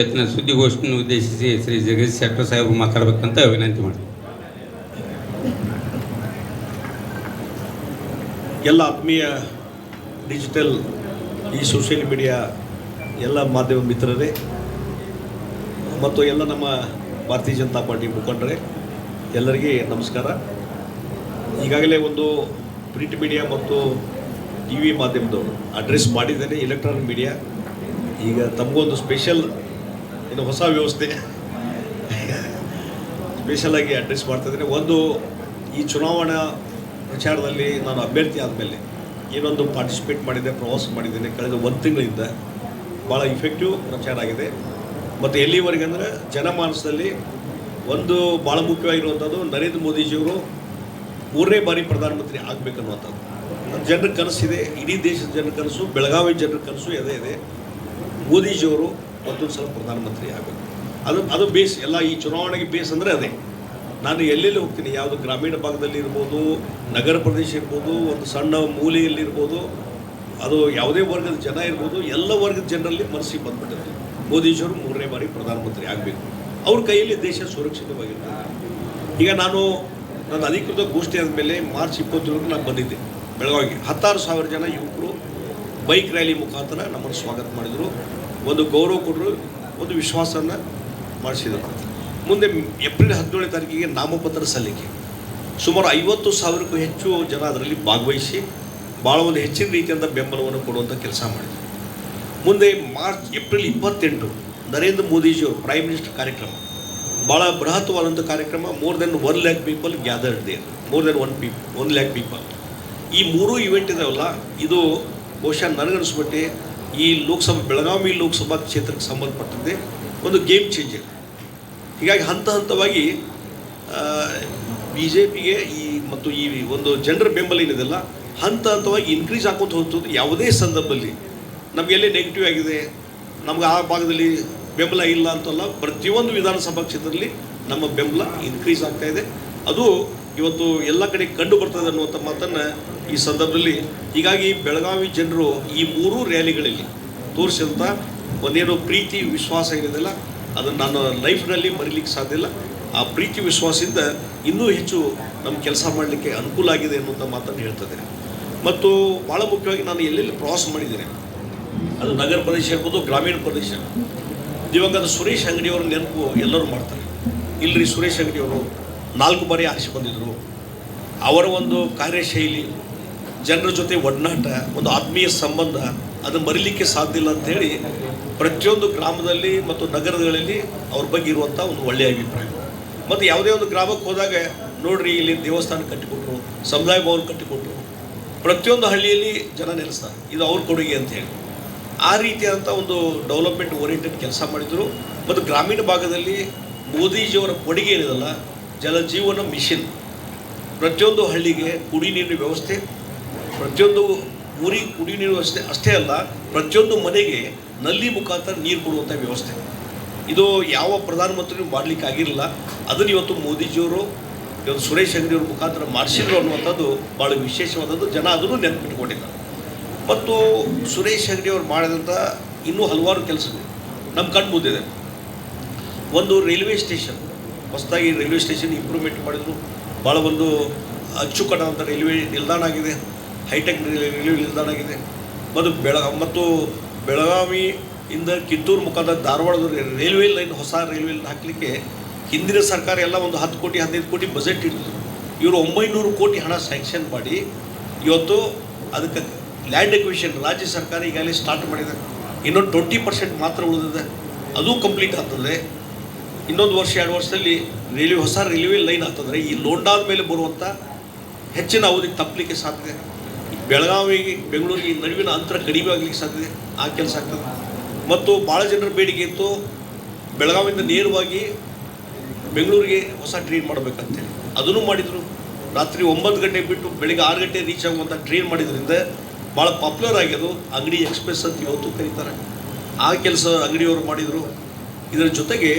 ಸುದ್ದಿಗೋಷ್ಠಿಯನ್ನು ಉದ್ದೇಶಿಸಿ ಶ್ರೀ ಜಗದೀಶ್ ಶೆಟ್ಟರ್ ಸಾಹೇಬರು ಮಾತಾಡಬೇಕಂತ ವಿನಂತಿ ಮಾಡಿ. ಎಲ್ಲ ಆತ್ಮೀಯ ಡಿಜಿಟಲ್ ಈ ಸೋಷಿಯಲ್ ಮೀಡಿಯಾ ಎಲ್ಲ ಮಾಧ್ಯಮ ಮಿತ್ರರೇ ಮತ್ತು ಎಲ್ಲ ನಮ್ಮ ಭಾರತೀಯ ಜನತಾ ಪಾರ್ಟಿ ಮುಖಂಡರೇ ಎಲ್ಲರಿಗೆ ನಮಸ್ಕಾರ. ಈಗಾಗಲೇ ಒಂದು ಪ್ರಿಂಟ್ ಮೀಡಿಯಾ ಮತ್ತು ಟಿ ವಿ ಮಾಧ್ಯಮದವರು ಅಡ್ರೆಸ್ ಮಾಡಿದ್ದೇನೆ. ಎಲೆಕ್ಟ್ರಾನಿಕ್ ಮೀಡಿಯಾ ಈಗ ತಮಗೊಂದು ಸ್ಪೆಷಲ್ ಇನ್ನು ಹೊಸ ವ್ಯವಸ್ಥೆ ಸ್ಪೆಷಲಾಗಿ ಅಡ್ರೆಸ್ ಮಾಡ್ತಾಯಿದ್ದೇನೆ. ಒಂದು ಈ ಚುನಾವಣಾ ಪ್ರಚಾರದಲ್ಲಿ ನಾನು ಅಭ್ಯರ್ಥಿ ಆದಮೇಲೆ ಏನೊಂದು ಪಾರ್ಟಿಸಿಪೇಟ್ ಮಾಡಿದ್ದೆ, ಪ್ರವಾಸ ಮಾಡಿದ್ದೇನೆ. ಕಳೆದ ಒಂದು ತಿಂಗಳಿಂದ ಭಾಳ ಇಫೆಕ್ಟಿವ್ ಪ್ರಚಾರ ಆಗಿದೆ. ಮತ್ತು ಎಲ್ಲಿವರೆಗೆ ಅಂದರೆ ಜನಮಾನಸದಲ್ಲಿ ಒಂದು ಭಾಳ ಮುಖ್ಯವಾಗಿರುವಂಥದ್ದು ನರೇಂದ್ರ ಮೋದಿಜಿಯವರು 3ನೇ ಬಾರಿ ಪ್ರಧಾನಮಂತ್ರಿ ಆಗಬೇಕನ್ನುವಂಥದ್ದು ಜನರ ಕನಸಿದೆ. ಇಡೀ ದೇಶದ ಜನರ ಕನಸು, ಬೆಳಗಾವಿ ಜನರ ಕನಸು ಅದೇ ಇದೆ. ಮೋದಿಜಿಯವರು ಮತ್ತೊಂದು ಸಲ ಪ್ರಧಾನಮಂತ್ರಿ ಆಗಬೇಕು. ಅದು ಬೇಸ್. ಎಲ್ಲ ಈ ಚುನಾವಣೆಗೆ ಬೇಸ್ ಅಂದರೆ ಅದೇ. ನಾನು ಎಲ್ಲೆಲ್ಲಿ ಹೋಗ್ತೀನಿ, ಯಾವುದು ಗ್ರಾಮೀಣ ಭಾಗದಲ್ಲಿ ಇರ್ಬೋದು, ನಗರ ಪ್ರದೇಶ ಇರ್ಬೋದು, ಒಂದು ಸಣ್ಣ ಮೂಲೆಯಲ್ಲಿರ್ಬೋದು, ಅದು ಯಾವುದೇ ವರ್ಗದ ಜನ ಇರ್ಬೋದು, ಎಲ್ಲ ವರ್ಗದ ಜನರಲ್ಲಿ ಮನಸ್ಸಿಗೆ ಬಂದ್ಬಿಟ್ಟಿದೆ ಮೋದಿಜಿಯವರು 3ನೇ ಬಾರಿ ಪ್ರಧಾನಮಂತ್ರಿ ಆಗಬೇಕು. ಅವ್ರ ಕೈಯಲ್ಲಿ ದೇಶ ಸುರಕ್ಷಿತವಾಗಿರ್ತದೆ. ಈಗ ನನ್ನ ಅಧಿಕೃತ ಘೋಷಣೆ ಆದಮೇಲೆ ಮಾರ್ಚ್ 27 ನಾನು ಬಂದಿದ್ದೆ ಬೆಳಗಾವಿಗೆ. 16,000 ಜನ ಯುವಕರು ಬೈಕ್ ರ್ಯಾಲಿ ಮುಖಾಂತರ ನಮ್ಮನ್ನು ಸ್ವಾಗತ ಮಾಡಿದರು, ಒಂದು ಗೌರವ ಕೊಟ್ಟರು, ಒಂದು ವಿಶ್ವಾಸವನ್ನು ಮಾಡಿಸಿದರು. ಮುಂದೆ ಏಪ್ರಿಲ್ 17ನೇ ತಾರೀಕಿಗೆ ನಾಮಪತ್ರ ಸಲ್ಲಿಕೆ ಸುಮಾರು 50,000ಕ್ಕೂ ಹೆಚ್ಚು ಜನ ಅದರಲ್ಲಿ ಭಾಗವಹಿಸಿ ಭಾಳ ಒಂದು ಹೆಚ್ಚಿನ ರೀತಿಯಿಂದ ಬೆಂಬಲವನ್ನು ಕೊಡುವಂಥ ಕೆಲಸ ಮಾಡಿದರು. ಮುಂದೆ ಏಪ್ರಿಲ್ 28 ನರೇಂದ್ರ ಮೋದಿಜಿಯವರು ಪ್ರೈಮ್ ಮಿನಿಸ್ಟರ್ ಕಾರ್ಯಕ್ರಮ, ಭಾಳ ಬೃಹತ್ವಾದಂಥ ಕಾರ್ಯಕ್ರಮ. More than 1 lakh people gathered there, more than 1 lakh people. ಈ 3 ಇವೆಂಟ್ ಇದಾವಲ್ಲ, ಇದು ಬಹುಶಃ ನನಗನ್ನಿಸ್ಬಿಟ್ಟೆ ಈ ಬೆಳಗಾವಿ ಲೋಕಸಭಾ ಕ್ಷೇತ್ರಕ್ಕೆ ಸಂಬಂಧಪಟ್ಟಂತೆ ಒಂದು ಗೇಮ್ ಚೇಂಜರ್. ಹೀಗಾಗಿ ಹಂತವಾಗಿ BJPಗೆ ಮತ್ತು ಈ ಒಂದು ಜನರ ಬೆಂಬಲ ಏನಿದೆಲ್ಲ ಹಂತವಾಗಿ ಇನ್ಕ್ರೀಸ್ ಹಾಕೋತ ಹೋಗ್ತದೆ. ಯಾವುದೇ ಸಂದರ್ಭದಲ್ಲಿ ನಮಗೆಲ್ಲೇ ನೆಗೆಟಿವ್ ಆಗಿದೆ, ನಮ್ಗೆ ಆ ಭಾಗದಲ್ಲಿ ಬೆಂಬಲ ಇಲ್ಲ ಅಂತಲ್ಲ, ಪ್ರತಿಯೊಂದು ವಿಧಾನಸಭಾ ಕ್ಷೇತ್ರದಲ್ಲಿ ನಮ್ಮ ಬೆಂಬಲ ಇನ್ಕ್ರೀಸ್ ಆಗ್ತಾಯಿದೆ. ಅದು ಇವತ್ತು ಎಲ್ಲ ಕಡೆ ಕಂಡು ಬರ್ತದೆ ಅನ್ನುವಂಥ ಮಾತನ್ನು ಈ ಸಂದರ್ಭದಲ್ಲಿ. ಹೀಗಾಗಿ ಬೆಳಗಾವಿ ಜನರು ಈ 3 ರ್ಯಾಲಿಗಳಲ್ಲಿ ತೋರಿಸಿದಂಥ ಒಂದೇನೋ ಪ್ರೀತಿ ವಿಶ್ವಾಸ ಏನಿದೆಲ್ಲ ಅದನ್ನು ನಾನು ಲೈಫ್ನಲ್ಲಿ ಮರೀಲಿಕ್ಕೆ ಸಾಧ್ಯ ಇಲ್ಲ. ಆ ಪ್ರೀತಿ ವಿಶ್ವಾಸದಿಂದ ಇನ್ನೂ ಹೆಚ್ಚು ನಮ್ಮ ಕೆಲಸ ಮಾಡಲಿಕ್ಕೆ ಅನುಕೂಲ ಆಗಿದೆ ಅನ್ನುವಂಥ ಮಾತನ್ನು ಹೇಳ್ತದೆ. ಮತ್ತು ಭಾಳ ಮುಖ್ಯವಾಗಿ ನಾನು ಎಲ್ಲೆಲ್ಲಿ ಪ್ರವಾಸ ಮಾಡಿದ್ದೇನೆ, ಅದು ನಗರ ಪ್ರದೇಶ ಇರ್ಬೋದು, ಗ್ರಾಮೀಣ ಪ್ರದೇಶ. ದಿವಂಗತ ಸುರೇಶ್ ಅಂಗಡಿಯವ್ರ ನೆನಪು ಎಲ್ಲರೂ ಮಾಡ್ತಾರೆ. ಇಲ್ಲರಿ, ಸುರೇಶ್ ಅಂಗಡಿಯವರು 4 ಬಾರಿ ಆರಿಸಿ ಬಂದಿದ್ದರು. ಅವರ ಒಂದು ಕಾರ್ಯಶೈಲಿ, ಜನರ ಜೊತೆ ಒಡನಾಟ, ಒಂದು ಆತ್ಮೀಯ ಸಂಬಂಧ, ಅದನ್ನು ಮರೀಲಿಕ್ಕೆ ಸಾಧ್ಯ ಇಲ್ಲ ಅಂಥೇಳಿ ಪ್ರತಿಯೊಂದು ಗ್ರಾಮದಲ್ಲಿ ಮತ್ತು ನಗರಗಳಲ್ಲಿ ಅವ್ರ ಬಗ್ಗೆ ಇರುವಂಥ ಒಂದು ಒಳ್ಳೆಯ ಅಭಿಪ್ರಾಯ. ಮತ್ತು ಯಾವುದೇ ಒಂದು ಗ್ರಾಮಕ್ಕೆ ಹೋದಾಗ ನೋಡ್ರಿ, ಇಲ್ಲಿ ದೇವಸ್ಥಾನ ಕಟ್ಟಿಕೊಟ್ರು, ಸಮುದಾಯ ಭವನ ಕಟ್ಟಿಕೊಟ್ರು, ಪ್ರತಿಯೊಂದು ಹಳ್ಳಿಯಲ್ಲಿ ಜನ ನೆಲೆಸ್ತಾರೆ, ಇದು ಅವ್ರ ಕೊಡುಗೆ ಅಂಥೇಳಿ. ಆ ರೀತಿಯಾದಂಥ ಒಂದು ಡೆವಲಪ್ಮೆಂಟ್ ಓರಿಯೆಂಟೆಡ್ ಕೆಲಸ ಮಾಡಿದರು. ಮತ್ತು ಗ್ರಾಮೀಣ ಭಾಗದಲ್ಲಿ ಮೋದಿಜಿಯವರ ಕೊಡುಗೆ ಏನಿದೆಲ್ಲ, ಜಲಜೀವನ ಮಿಷನ್, ಪ್ರತಿಯೊಂದು ಹಳ್ಳಿಗೆ ಕುಡಿ ನೀರಿನ ವ್ಯವಸ್ಥೆ, ಪ್ರತಿಯೊಂದು ಊರಿಗೆ ಕುಡಿ ನೀರು ವ್ಯವಸ್ಥೆ ಅಷ್ಟೇ ಅಲ್ಲ, ಪ್ರತಿಯೊಂದು ಮನೆಗೆ ನಲ್ಲಿ ಮುಖಾಂತರ ನೀರು ಕೊಡುವಂಥ ವ್ಯವಸ್ಥೆ. ಇದು ಯಾವ ಪ್ರಧಾನಮಂತ್ರಿಯೂ ಮಾಡಲಿಕ್ಕೆ ಆಗಿರಲಿಲ್ಲ. ಅದನ್ನು ಇವತ್ತು ಮೋದಿಜಿಯವರು ಇವತ್ತು ಸುರೇಶ್ ಅಂಗಡಿಯವ್ರ ಮುಖಾಂತರ ಮಾಡಿಸಿದ್ರು ಅನ್ನುವಂಥದ್ದು ಭಾಳ ವಿಶೇಷವಾದದ್ದು. ಜನ ಅದನ್ನು ನೆನಪಿಟ್ಕೊಂಡಿದ್ದಾರೆ. ಮತ್ತು ಸುರೇಶ್ ಅಂಗಡಿಯವ್ರು ಮಾಡಿದಂಥ ಇನ್ನೂ ಹಲವಾರು ಕೆಲಸಗಳು ನಮ್ಮ ಕಣ್ಣು ಮುಂದಿದೆ. ಒಂದು ರೈಲ್ವೆ ಸ್ಟೇಷನ್, ಹೊಸದಾಗಿ ರೈಲ್ವೆ ಸ್ಟೇಷನ್ ಇಂಪ್ರೂವ್ಮೆಂಟ್ ಮಾಡಿದರು. ಭಾಳ ಒಂದು ಅಚ್ಚುಕಟ್ಟಾದಂಥ ರೈಲ್ವೆ ನಿಲ್ದಾಣ ಆಗಿದೆ, ಹೈಟೆಕ್ ರೈಲ್ವೆ ನಿಲ್ದಾಣ ಆಗಿದೆ. ಮತ್ತು ಬೆಳಗಾವಿಯಿಂದ ಕಿತ್ತೂರು ಮುಖಾಂತರ ಧಾರವಾಡದ ರೈಲ್ವೆ ಲೈನ್, ಹೊಸ ರೈಲ್ವೆ ಲೈನ್ ಹಾಕಲಿಕ್ಕೆ ಹಿಂದಿನ ಸರ್ಕಾರ ಎಲ್ಲ ಒಂದು 10 ಕೋಟಿ 15 ಕೋಟಿ ಬಜೆಟ್ ಇಟ್ಟಿದ್ರು. ಇವರು 900 ಕೋಟಿ ಹಣ ಸ್ಯಾಂಕ್ಷನ್ ಮಾಡಿ ಇವತ್ತು ಅದಕ್ಕೆ ಲ್ಯಾಂಡ್ ಎಕ್ವಿಷನ್ ರಾಜ್ಯ ಸರ್ಕಾರ ಈಗಾಗಲೇ ಸ್ಟಾರ್ಟ್ ಮಾಡಿದೆ. ಇನ್ನೊಂದು 20% ಮಾತ್ರ ಉಳಿದಿದೆ, ಅದು ಕಂಪ್ಲೀಟ್ ಆಗ್ತದೆ. ಇನ್ನೊಂದು 1-2 ವರ್ಷದಲ್ಲಿ ಹೊಸ ರೈಲ್ವೆ ಲೈನ್ ಆಗ್ತದೆ. ಈ ಲೋಂಡಾದ ಮೇಲೆ ಬರುವಂಥ ಹೆಚ್ಚಿನ ಅವಧಿಗೆ ತಪ್ಪಲಿಕ್ಕೆ ಸಾಧ್ಯತೆ, ಬೆಂಗಳೂರಿಗೆ ನಡುವಿನ ಅಂತರ ಕಡಿಮೆ ಆಗಲಿಕ್ಕೆ ಸಾಧ್ಯತೆ, ಆ ಕೆಲಸ ಆಗ್ತದೆ. ಮತ್ತು ಭಾಳ ಜನರ ಬೇಡಿಕೆ ಇತ್ತು, ಬೆಳಗಾವಿಯಿಂದ ನೇರವಾಗಿ ಬೆಂಗಳೂರಿಗೆ ಹೊಸ ಟ್ರೈನ್ ಮಾಡಬೇಕಂತೇಳಿ. ಅದನ್ನು ಮಾಡಿದರು. ರಾತ್ರಿ 9 ಗಂಟೆಗೆ ಬಿಟ್ಟು ಬೆಳಿಗ್ಗೆ 6 ಗಂಟೆ ರೀಚ್ ಆಗುವಂಥ ಟ್ರೈನ್ ಮಾಡಿದ್ರಿಂದ ಭಾಳ ಪಾಪ್ಯುಲರ್ ಆಗ್ಯದು. ಅಂಗಡಿ ಎಕ್ಸ್ಪ್ರೆಸ್ ಅಂತ ಇವತ್ತು ಕರೀತಾರೆ. ಆ ಕೆಲಸ ಅಂಗಡಿಯವರು ಮಾಡಿದರು. ಇದರ ಜೊತೆಗೆ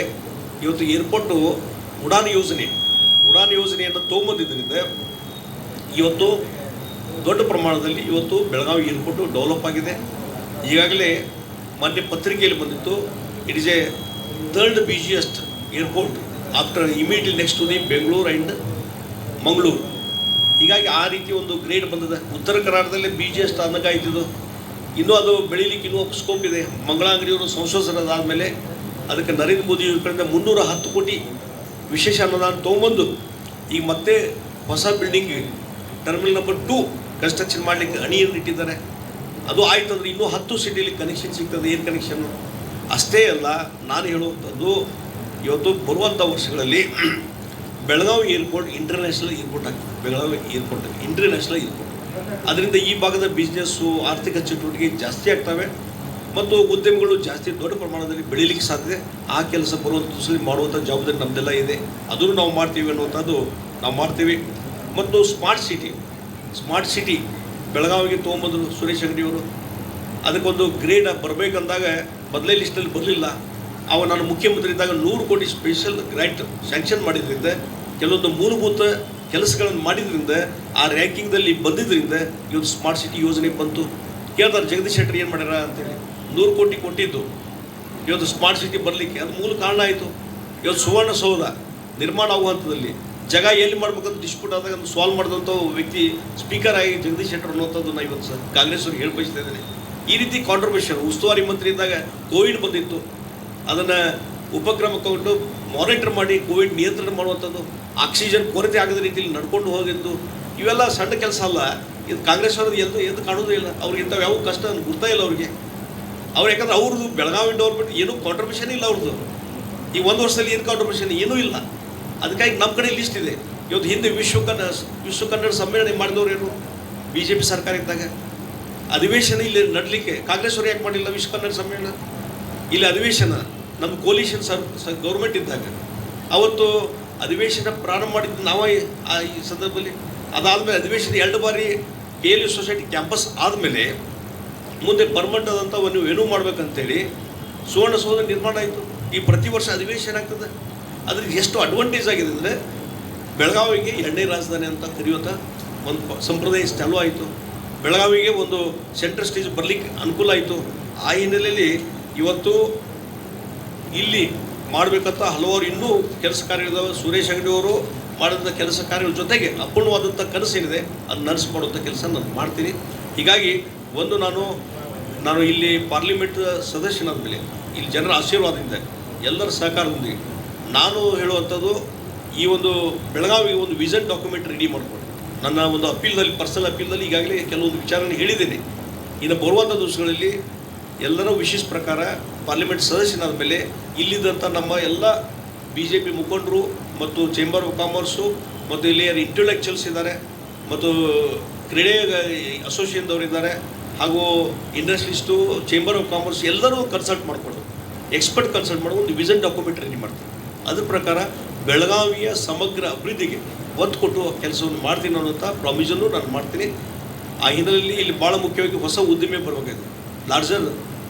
ಇವತ್ತು ಏರ್ಪೋರ್ಟು ಉಡಾನ್ ಯೋಜನೆಯನ್ನು ತೊಗೊಂಬಂದಿದ್ದರಿಂದ ಇವತ್ತು ದೊಡ್ಡ ಪ್ರಮಾಣದಲ್ಲಿ ಇವತ್ತು ಬೆಳಗಾವಿ ಏರ್ಪೋರ್ಟು ಡೆವಲಪ್ ಆಗಿದೆ. ಈಗಾಗಲೇ ಮೊನ್ನೆ ಪತ್ರಿಕೆಯಲ್ಲಿ ಬಂದಿತ್ತು, it is a third busiest airport after immediately next to the Bengaluru and Mangaluru. ಹೀಗಾಗಿ ಆ ರೀತಿ ಒಂದು ಗ್ರೇಡ್ ಬಂದಿದೆ. ಉತ್ತರ ಕರ್ನಾಟಕದಲ್ಲೇ ಬಿಸಿಯೆಸ್ಟ್ ಅನ್ನಕ ಆಯ್ತಿದ್ದು. ಇನ್ನೂ ಅದು ಬೆಳೀಲಿಕ್ಕೆ ಇನ್ನೂ ಸ್ಕೋಪ್ ಇದೆ. ಮಂಗಳಾಂಗಡಿಯವರು ಸಂಶೋಧನದಾದಮೇಲೆ ಅದಕ್ಕೆ ನರೇಂದ್ರ ಮೋದಿ ಇವ್ರ ಕಡೆಯಿಂದ 310 ಕೋಟಿ ವಿಶೇಷ ಅನುದಾನ ತೊಗೊಂಬಂದು ಈಗ ಮತ್ತೆ ಹೊಸ ಬಿಲ್ಡಿಂಗ್ ಟರ್ಮಿನಲ್ ನಂಬರ್ 2 ಕನ್ಸ್ಟ್ರಕ್ಷನ್ ಮಾಡಲಿಕ್ಕೆ ಅಣಿಯನ್ನು ಇಟ್ಟಿದ್ದಾರೆ. ಅದು ಆಯ್ತು ಅಂದರೆ ಇನ್ನೂ 10 ಸಿಟಿಯಲ್ಲಿ ಕನೆಕ್ಷನ್ ಸಿಗ್ತದೆ, ಏರ್ ಕನೆಕ್ಷನ್ನು. ಅಷ್ಟೇ ಅಲ್ಲ, ನಾನು ಹೇಳುವಂಥದ್ದು ಇವತ್ತು ಬರುವಂಥ ವರ್ಷಗಳಲ್ಲಿ ಬೆಳಗಾವಿ ಏರ್ಪೋರ್ಟ್ ಇಂಟರ್ನ್ಯಾಷನಲ್ ಏರ್ಪೋರ್ಟ್ ಆಗ್ತದೆ. Belagavi airport international airport. ಅದರಿಂದ ಈ ಭಾಗದ ಬಿಸ್ನೆಸ್ಸು, ಆರ್ಥಿಕ ಚಟುವಟಿಕೆ ಜಾಸ್ತಿ ಆಗ್ತವೆ ಮತ್ತು ಉದ್ಯಮಿಗಳು ಜಾಸ್ತಿ ದೊಡ್ಡ ಪ್ರಮಾಣದಲ್ಲಿ ಬೆಳೀಲಿಕ್ಕೆ ಸಾಧ್ಯತೆ. ಆ ಕೆಲಸ ಬರುವಂಥ ದಿವಸದಲ್ಲಿ ಮಾಡುವಂಥ ಜವಾಬ್ದಾರಿ ನಮ್ಮದೆಲ್ಲ ಇದೆ. ಅದನ್ನು ನಾವು ಮಾಡ್ತೀವಿ ಅನ್ನುವಂಥದ್ದು ನಾವು ಮಾಡ್ತೀವಿ. ಮತ್ತು ಸ್ಮಾರ್ಟ್ ಸಿಟಿ ಬೆಳಗಾವಿಗೆ ತೊಗೊಂಬಂದರು ಸುರೇಶ್ ಅಂಗಡಿಯವರು. ಅದಕ್ಕೊಂದು ಗ್ರೇಡ್ ಬರಬೇಕಂದಾಗ ಮೊದಲೇ ಲಿಸ್ಟಲ್ಲಿ ಬರಲಿಲ್ಲ. ಅವ ನಾನು ಮುಖ್ಯಮಂತ್ರಿ ಇದ್ದಾಗ 100 ಕೋಟಿ ಸ್ಪೆಷಲ್ ಗ್ರ್ಯಾಂಟ್ ಸ್ಯಾಂಕ್ಷನ್ ಮಾಡಿದ್ರಿಂದ, ಕೆಲವೊಂದು ಮೂಲಭೂತ ಕೆಲಸಗಳನ್ನು ಮಾಡಿದ್ರಿಂದ, ಆ ರ್ಯಾಂಕಿಂಗ್ದಲ್ಲಿ ಬಂದಿದ್ದರಿಂದ ಇವತ್ತು ಸ್ಮಾರ್ಟ್ ಸಿಟಿ ಯೋಜನೆ ಬಂತು. ಕೇಳ್ತಾರೆ ಜಗದೀಶ್ ಶೆಟ್ಟರ್ ಏನು ಮಾಡ್ಯಾರ ಅಂತೇಳಿ. 100 ಕೋಟಿ ಕೊಟ್ಟಿದ್ದು ಇವತ್ತು ಸ್ಮಾರ್ಟ್ ಸಿಟಿ ಬರಲಿಕ್ಕೆ ಅದು ಮೂಲ ಕಾರಣ ಆಯಿತು. ಇವತ್ತು ಸುವರ್ಣಸೌಧ ನಿರ್ಮಾಣ ಆಗುವಂಥದ್ದಲ್ಲಿ ಜಾಗ ಎಲ್ಲಿ ಮಾಡ್ಬೇಕಂತ ಡಿಸ್ಪ್ಯೂಟ್ ಆದಾಗ ಅದನ್ನು ಸಾಲ್ವ್ ಮಾಡಿದಂಥ ವ್ಯಕ್ತಿ ಸ್ಪೀಕರ್ ಆಗಿ ಜಗದೀಶ್ ಶೆಟ್ಟರ್ ಅನ್ನೋಂಥದ್ದು ನಾನು ಇವತ್ತು ಕಾಂಗ್ರೆಸ್ ಅವ್ರಿಗೆ ಹೇಳಿ ಬಯಸ್ತಾ ಇದ್ದೇನೆ. ಈ ರೀತಿ ಕಾಂಟ್ರಿಬ್ಯೂಷನ್ ಉಸ್ತುವಾರಿ ಮಂತ್ರಿ ಇದ್ದಾಗ ಕೋವಿಡ್ ಬಂದಿತ್ತು, ಅದನ್ನು ಉಪಕ್ರಮ ತಗೊಂಡು ಮಾನಿಟರ್ ಮಾಡಿ ಕೋವಿಡ್ ನಿಯಂತ್ರಣ ಮಾಡುವಂಥದ್ದು, ಆಕ್ಸಿಜನ್ ಕೊರತೆ ಆಗದ ರೀತಿಯಲ್ಲಿ ನಡ್ಕೊಂಡು ಹೋಗಿದ್ದು, ಇವೆಲ್ಲ ಸಣ್ಣ ಕೆಲಸ ಅಲ್ಲ. ಇದು ಕಾಂಗ್ರೆಸ್ ಅವ್ರದ್ದು ಎದ್ದು ಕಾಣೋದೇ ಇಲ್ಲ. ಅವ್ರಿಗೆ ಇಂಥವು ಯಾವ ಕಷ್ಟ ಗುರ್ತಾ ಇಲ್ಲ ಅವ್ರಿಗೆ. ಯಾಕಂದ್ರೆ ಅವ್ರದ್ದು ಬೆಳಗಾವಿ ಗೌರ್ಮೆಂಟ್ ಏನೂ ಕಾಂಟ್ರಿಬ್ಯೂಷನ್ ಇಲ್ಲ ಅವ್ರದ್ದು. ಈ 1 ವರ್ಷದಲ್ಲಿ ಏನು ಕಾಂಟ್ರಿಬ್ಯೂಷನ್ ಏನೂ ಇಲ್ಲ. ಅದಕ್ಕಾಗಿ ನಮ್ಮ ಕಡೆ ಲಿಸ್ಟ್ ಇದೆ. ಇವತ್ತು ಹಿಂದೆ ವಿಶ್ವ ಕನ್ನಡ ಸಮ್ಮೇಳನ ಮಾಡಿದವರು ಏನು BJP ಸರ್ಕಾರ ಇದ್ದಾಗ. ಅಧಿವೇಶನ ಇಲ್ಲಿ ನಡಲಿಕ್ಕೆ ಕಾಂಗ್ರೆಸ್ ಅವರು ಯಾಕೆ ಮಾಡಿಲ್ಲ ವಿಶ್ವ ಕನ್ನಡ ಸಮ್ಮೇಳನ? ಇಲ್ಲಿ ಅಧಿವೇಶನ ನಮ್ಮ ಕೋಲಿಷನ್ ಗೌರ್ಮೆಂಟ್ ಇದ್ದಾಗ ಅವತ್ತು ಅಧಿವೇಶನ ಪ್ರಾರಂಭ ಮಾಡಿದ್ದು ನಾವು ಈ ಸಂದರ್ಭದಲ್ಲಿ. ಅದಾದಮೇಲೆ ಅಧಿವೇಶನ 2 ಬಾರಿ KLU ಸೊಸೈಟಿ ಕ್ಯಾಂಪಸ್ ಆದಮೇಲೆ ಮುಂದೆ ಪರ್ಮನೆಂಟ್ ಆದಂಥ ಒಂದು ವೆನ್ಯೂ ಮಾಡ್ಬೇಕಂತೇಳಿ ಸುವರ್ಣಸೌಧ ನಿರ್ಮಾಣ ಆಯಿತು. ಈ ಪ್ರತಿ ವರ್ಷ ಅಧಿವೇಶನ ಆಗ್ತದೆ. ಅದ್ರಿಗೆ ಎಷ್ಟು ಅಡ್ವಾಂಟೇಜ್ ಆಗಿದೆ ಅಂದರೆ ಬೆಳಗಾವಿಗೆ 2ನೇ ರಾಜಧಾನಿ ಅಂತ ಕರೆಯುವಂಥ ಒಂದು ಸಂಪ್ರದಾಯ ಚಾಲೂ ಆಯಿತು. ಬೆಳಗಾವಿಗೆ ಒಂದು ಸೆಂಟ್ರಲ್ ಸ್ಟೇಜ್ ಬರಲಿಕ್ಕೆ ಅನುಕೂಲ ಆಯಿತು. ಆ ಹಿನ್ನೆಲೆಯಲ್ಲಿ ಇವತ್ತು ಇಲ್ಲಿ ಮಾಡಬೇಕಂತ ಹಲವಾರು ಇನ್ನೂ ಕೆಲಸ ಕಾರ್ಯಗಳಿದ್ದಾವೆ. ಸುರೇಶ್ ಅಂಗಡಿಯವರು ಮಾಡಿದಂಥ ಕೆಲಸ ಕಾರ್ಯಗಳ ಜೊತೆಗೆ ಅಪೂರ್ಣವಾದಂಥ ಕನಸೇನಿದೆ ಅದು ನಡೆಸ್ಕೊಡುವಂಥ ಕೆಲಸ ನಾನು ಮಾಡ್ತೀನಿ. ಹೀಗಾಗಿ ಒಂದು ನಾನು ಇಲ್ಲಿ ಪಾರ್ಲಿಮೆಂಟ್ ಸದಸ್ಯನಾದ ಮೇಲೆ ಇಲ್ಲಿ ಜನರ ಆಶೀರ್ವಾದದಿಂದ ಎಲ್ಲರ ಸಹಕಾರದೊಂದಿಗೆ ನಾನು ಹೇಳುವಂಥದ್ದು ಈ ಒಂದು ಬೆಳಗಾವಿಗೆ ಒಂದು ವಿಷನ್ ಡಾಕ್ಯುಮೆಂಟ್ ರೆಡಿ ಮಾಡಿಕೊಂಡು ನನ್ನ ಒಂದು ಅಪೀಲ್ನಲ್ಲಿ ಪರ್ಸನಲ್ ಅಪೀಲ್ನಲ್ಲಿ ಈಗಾಗಲೇ ಕೆಲವೊಂದು ವಿಚಾರನ ಹೇಳಿದ್ದೇನೆ. ಇನ್ನು ಬರುವಂಥ ದಿವಸಗಳಲ್ಲಿ ಎಲ್ಲರ ವಿಶೇಷ ಪ್ರಕಾರ ಪಾರ್ಲಿಮೆಂಟ್ ಸದಸ್ಯನಾದ ಮೇಲೆ ಇಲ್ಲಿದ್ದಂಥ ನಮ್ಮ ಎಲ್ಲ BJP ಮುಖಂಡರು ಮತ್ತು ಚೇಂಬರ್ ಆಫ್ ಕಾಮರ್ಸು ಮತ್ತು ಇಲ್ಲಿ ಇಂಟೆಲೆಕ್ಚುಯಲ್ಸ್ ಇದ್ದಾರೆ ಮತ್ತು ಕ್ರೀಡೆ ಅಸೋಸಿಯೇಷನ್ದವರು ಇದ್ದಾರೆ ಹಾಗೂ ಇಂಡಸ್ಟ್ರಿಸ್ಟು ಚೇಂಬರ್ ಆಫ್ ಕಾಮರ್ಸ್ ಎಲ್ಲರೂ ಕನ್ಸಲ್ಟ್ ಮಾಡಿಕೊಂಡು ಎಕ್ಸ್ಪರ್ಟ್ ಕನ್ಸಲ್ಟ್ ಮಾಡಿ ಒಂದು ವಿಷನ್ ಡಾಕ್ಯುಮೆಂಟ್ ರೆಡಿ ಮಾಡ್ತಾರೆ. ಅದ್ರ ಪ್ರಕಾರ ಬೆಳಗಾವಿಯ ಸಮಗ್ರ ಅಭಿವೃದ್ಧಿಗೆ ಒತ್ತು ಕೊಟ್ಟು ಕೆಲಸವನ್ನು ಮಾಡ್ತೀನಿ ಅನ್ನೋಂಥ ಪ್ರಾಮಿಸನ್ನು ನಾನು ಮಾಡ್ತೀನಿ. ಆ ಹಿನ್ನೆಲೆಯಲ್ಲಿ ಇಲ್ಲಿ ಭಾಳ ಮುಖ್ಯವಾಗಿ ಹೊಸ ಉದ್ದಿಮೆ ಬರಬೇಕಾಗಿದೆ. ಲಾರ್ಜರ್